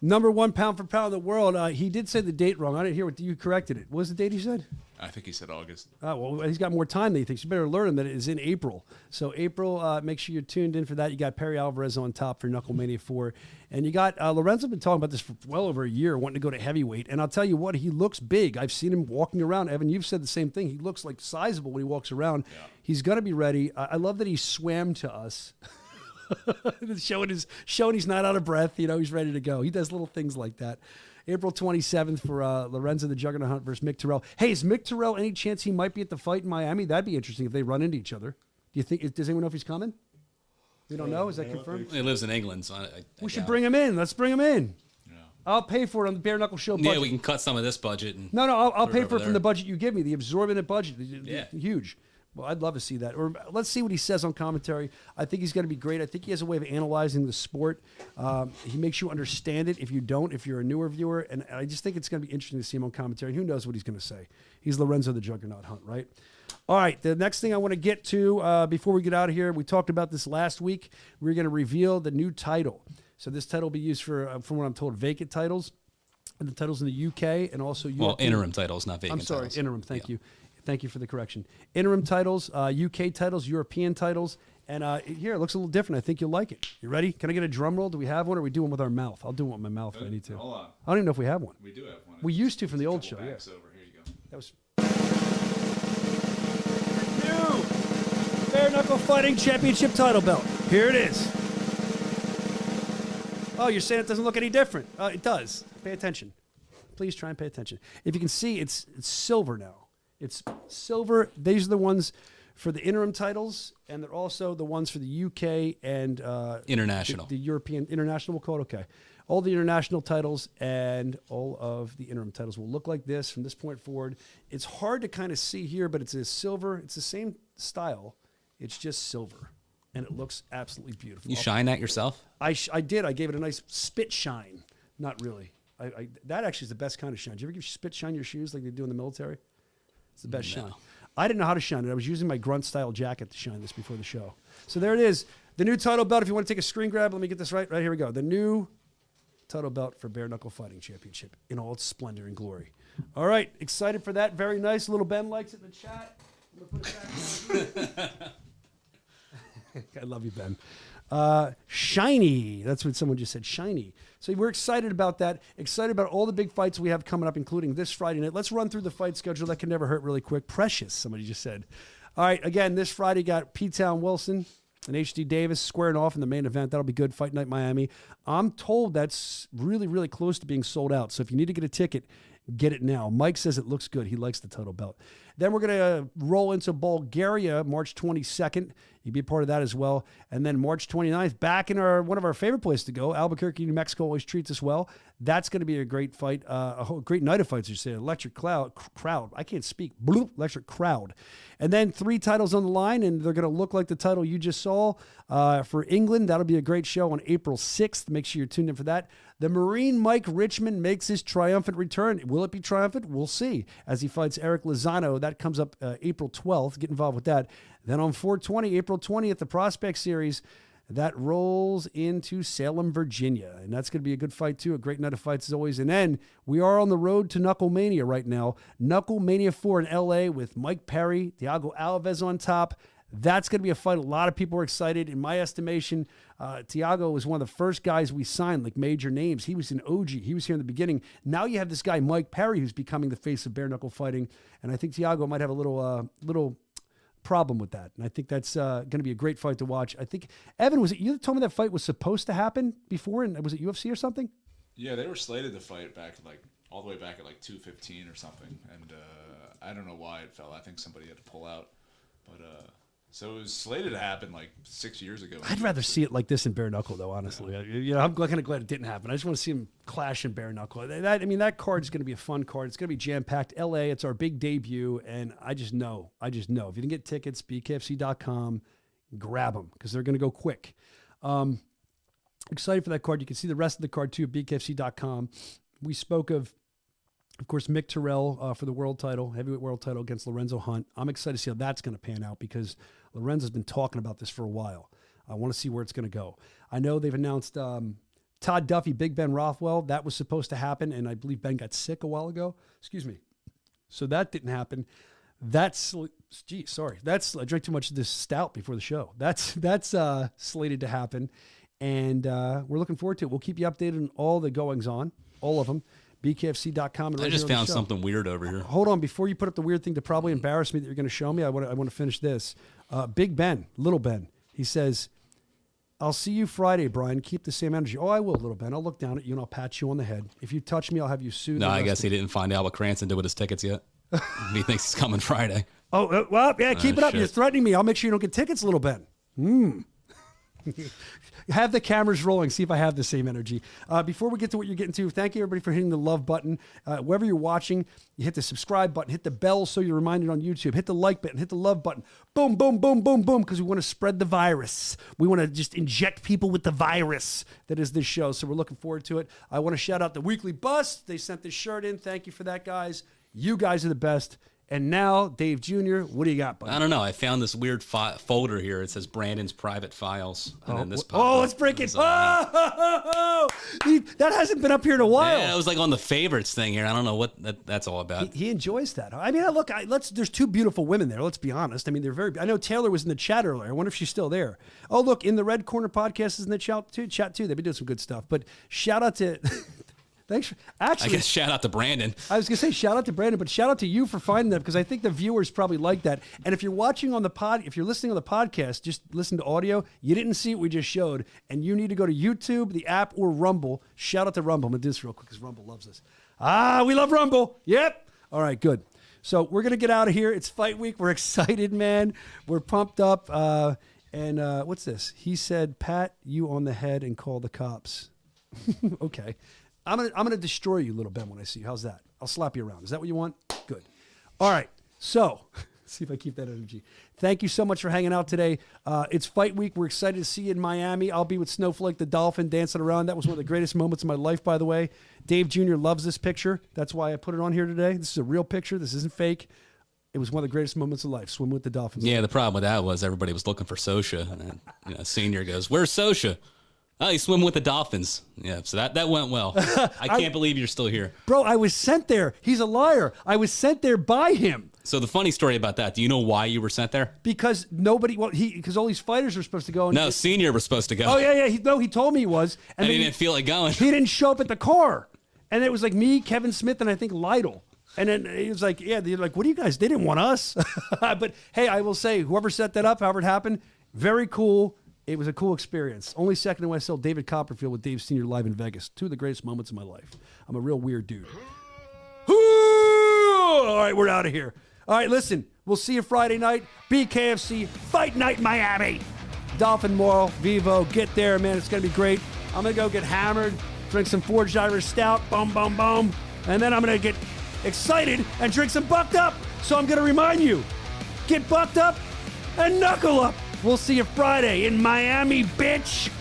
Speaker 4: Number one pound for pound in the world. He did say the date wrong. I didn't hear what you corrected it. What was the date he said?
Speaker 6: I think he said August.
Speaker 4: Oh, well, he's got more time than he thinks. You better learn him that it is in April. So April, make sure you're tuned in for that. You got Perry Alvarez on top for Knuckle Mania 4. And you got Lorenzo been talking about this for well over a year, wanting to go to heavyweight. And I'll tell you what, he looks big. I've seen him walking around. Evan, you've said the same thing. He looks like sizable when he walks around. Yeah. He's going to be ready. I love that he swam to us. showing he's not out of breath. You know, he's ready to go. He does little things like that. April 27th for Lorenzo the Juggernaut Hunt versus Mick Terrell. Hey, is Mick Terrell any chance he might be at the fight in Miami? That'd be interesting if they run into each other. Do you think? Does anyone know if he's coming? We don't know. Is that confirmed?
Speaker 5: He lives in England, so
Speaker 4: we should bring him in. Let's bring him in. Yeah. I'll pay for it on the Bare Knuckle Show budget.
Speaker 5: Yeah, we can cut some of this budget. And
Speaker 4: no, I'll pay for it from the budget you give me, the absorbent budget.
Speaker 5: Yeah.
Speaker 4: Huge. Well, I'd love to see that. Or let's see what he says on commentary. I think he's going to be great. I think he has a way of analyzing the sport. He makes you understand it if you don't, if you're a newer viewer. And I just think it's going to be interesting to see him on commentary. And who knows what he's going to say. He's Lorenzo the Juggernaut Hunt, right? All right, the next thing I want to get to before we get out of here, we talked about this last week. We're going to reveal the new title. So this title will be used for, from what I'm told, vacant titles. And the titles in the UK and also European.
Speaker 5: Well, interim titles, not vacant titles.
Speaker 4: I'm sorry, interim. Thank you. Thank you for the correction. Interim titles, UK titles, European titles. And here, it looks a little different. I think you'll like it. You ready? Can I get a drum roll? Do we have one, or we do one with our mouth? I'll do one with my mouth if I need to.
Speaker 6: Hold on.
Speaker 4: I don't even know if we have one.
Speaker 6: We do have one.
Speaker 4: We used to from the old show, yeah.
Speaker 6: Over. Here you go.
Speaker 4: That was... New Bare Knuckle Fighting Championship title belt. Here it is. Oh, you're saying it doesn't look any different. It does. Pay attention. Please try and pay attention. If you can see, it's silver now. It's silver. These are the ones for the interim titles, and they're also the ones for the UK and
Speaker 5: international.
Speaker 4: The European international, we'll call it. Okay. All the international titles and all of the interim titles will look like this from this point forward. It's hard to kind of see here, but it's a silver. It's the same style. It's just silver, and it looks absolutely beautiful.
Speaker 5: You shine that yourself?
Speaker 4: I did. I gave it a nice spit shine. Not really. That actually is the best kind of shine. Do you ever give spit shine your shoes like they do in the military? It's the best shine. I didn't know how to shine it. I was using my grunt style jacket to shine this before the show. So there it is. The new title belt. If you want to take a screen grab, let me get this right. Right here we go. The new title belt for Bare Knuckle Fighting Championship in all its splendor and glory. All right. Excited for that. Very nice. Little Ben likes it in the chat. I'm going to put it back. I love you, Ben. Shiny. That's what someone just said. Shiny. So we're excited about that. Excited about all the big fights we have coming up, including this Friday night. Let's run through the fight schedule. That can never hurt really quick. Precious, somebody just said. All right. Again, this Friday got P-Town Wilson and H.D. Davis squaring off in the main event. That'll be good. Fight Night Miami. I'm told that's really, really close to being sold out. So if you need to get a ticket, get it now. Mike says it looks good. He likes the title belt. Then we're going to roll into Bulgaria March 22nd. You be a part of that as well. And then March 29th, back in one of our favorite places to go, Albuquerque, New Mexico always treats us well. That's going to be a great fight, a great night of fights, you say. Electric crowd. I can't speak. Bloop, electric crowd. And then 3 titles on the line, and they're going to look like the title you just saw. For England, that'll be a great show on April 6th. Make sure you're tuned in for that. The Marine Mike Richmond makes his triumphant return. Will it be triumphant? We'll see. As he fights Eric Lozano, that comes up April 12th. Get involved with that. Then on 420, April 20th, the Prospect Series, that rolls into Salem, Virginia. And that's going to be a good fight, too. A great night of fights, as always. And then we are on the road to Knuckle Mania right now. Knuckle Mania 4 in L.A. with Mike Perry, Thiago Alves on top. That's going to be a fight. A lot of people are excited. In my estimation, Thiago was one of the first guys we signed, like major names. He was an OG. He was here in the beginning. Now you have this guy, Mike Perry, who's becoming the face of bare knuckle fighting. And I think Thiago might have a little problem with that. And I think that's going to be a great fight to watch. I think, Evan, was it you that told me that fight was supposed to happen before? And was it UFC or something?
Speaker 6: Yeah, they were slated to fight back all the way back at 215 or something. And I don't know why it fell. I think somebody had to pull out. But so it was slated to happen 6 years ago.
Speaker 4: I'd rather see it like this in bare knuckle, though. Honestly, I'm kind of glad it didn't happen. I just want to see them clash in bare knuckle. That card is going to be a fun card. It's going to be jam packed. LA, it's our big debut, and I just know. If you didn't get tickets, BKFC.com, grab them because they're going to go quick. Excited for that card. You can see the rest of the card too at BKFC.com. We spoke of course, Mick Terrell for the world title, heavyweight world title against Lorenzo Hunt. I'm excited to see how that's going to pan out because Lorenzo's been talking about this for a while. I want to see where it's going to go. I know they've announced Todd Duffy, Big Ben Rothwell. That was supposed to happen, and I believe Ben got sick a while ago. Excuse me. So that didn't happen. I drank too much of this stout before the show. That's slated to happen, and we're looking forward to it. We'll keep you updated on all the goings on, all of them. BKFC.com. And
Speaker 5: I just found something weird over here.
Speaker 4: Hold on. Before you put up the weird thing to probably embarrass me that you're going to show me, I want to finish this. Big Ben, Little Ben, he says, I'll see you Friday, Brian. Keep the same energy. Oh, I will, Little Ben. I'll look down at you and I'll pat you on the head. If you touch me, I'll have you sued.
Speaker 5: No, I guess he didn't find out what Cranston did with his tickets yet. He thinks he's coming Friday.
Speaker 4: Oh, well, yeah, keep it up. Shit. You're threatening me. I'll make sure you don't get tickets, Little Ben. Have the cameras rolling. See if I have the same energy. Before we get to what you're getting to, thank you everybody for hitting the love button. Wherever you're watching, you hit the subscribe button, hit the bell so you're reminded on YouTube, hit the like button, hit the love button. Boom, boom, boom, boom, boom, because we want to spread the virus. We want to just inject people with the virus that is this show. So we're looking forward to it. I want to shout out the Weekly Bust. They sent this shirt in. Thank you for that, guys. You guys are the best. And now, Dave Jr., what do you got, buddy?
Speaker 5: I don't know. I found this weird folder here. It says Brandon's private files. And then this
Speaker 4: let's break it. That hasn't been up here in a while.
Speaker 5: Yeah, it was on the favorites thing here. I don't know what that's all about.
Speaker 4: He enjoys that. I mean, look, there's two beautiful women there. Let's be honest. I mean, I know Taylor was in the chat earlier. I wonder if she's still there. Oh, look, In the Red Corner podcast is in the chat too. They've been doing some good stuff. But shout out to... Thanks.
Speaker 5: I
Speaker 4: Actually,
Speaker 5: guess shout out to Brandon.
Speaker 4: I was going to say shout out to Brandon, but shout out to you for finding that, because I think the viewers probably like that. And if you're watching on the if you're listening on the podcast, just listen to audio. You didn't see what we just showed, and you need to go to YouTube, the app, or Rumble. Shout out to Rumble. I'm going to do this real quick because Rumble loves us. We love Rumble. Yep. All right, good. So we're going to get out of here. It's fight week. We're excited, man. We're pumped up. And what's this? He said, pat you on the head and call the cops. Okay. I'm gonna destroy you, little Ben, when I see you. How's that? I'll slap you around. Is that what you want? Good. All right. So, see if I keep that energy. Thank you so much for hanging out today. It's fight week. We're excited to see you in Miami. I'll be with Snowflake the Dolphin dancing around. That was one of the greatest moments of my life, by the way. Dave Jr. loves this picture. That's why I put it on here today. This is a real picture. This isn't fake. It was one of the greatest moments of life, swimming with the Dolphins.
Speaker 5: Yeah, the problem with that was everybody was looking for Soscia. And then, Senior goes, where's Soscia? Oh, he's swimming with the Dolphins. Yeah, so that went well. I can't believe you're still here.
Speaker 4: Bro, I was sent there. He's a liar. I was sent there by him.
Speaker 5: So the funny story about that, do you know why you were sent there?
Speaker 4: Because because all these fighters were supposed to go.
Speaker 5: No, Senior was supposed to go.
Speaker 4: Oh, yeah. He told me he was.
Speaker 5: And he didn't feel like going.
Speaker 4: He didn't show up at the car. And it was like me, Kevin Smith, and I think Lytle. And then he was like, they're like, what do you guys? They didn't want us. But, hey, I will say, whoever set that up, however it happened, very cool. It was a cool experience. Only second to myself, David Copperfield with Dave Sr. live in Vegas. Two of the greatest moments of my life. I'm a real weird dude. All right, we're out of here. All right, listen, we'll see you Friday night. BKFC Fight Night Miami. Dolphin Moral, Vivo, get there, man. It's going to be great. I'm going to go get hammered, drink some Forged Irish Stout, boom, boom, boom. And then I'm going to get excited and drink some Bucked Up. So I'm going to remind you, get bucked up and knuckle up. We'll see you Friday in Miami, bitch.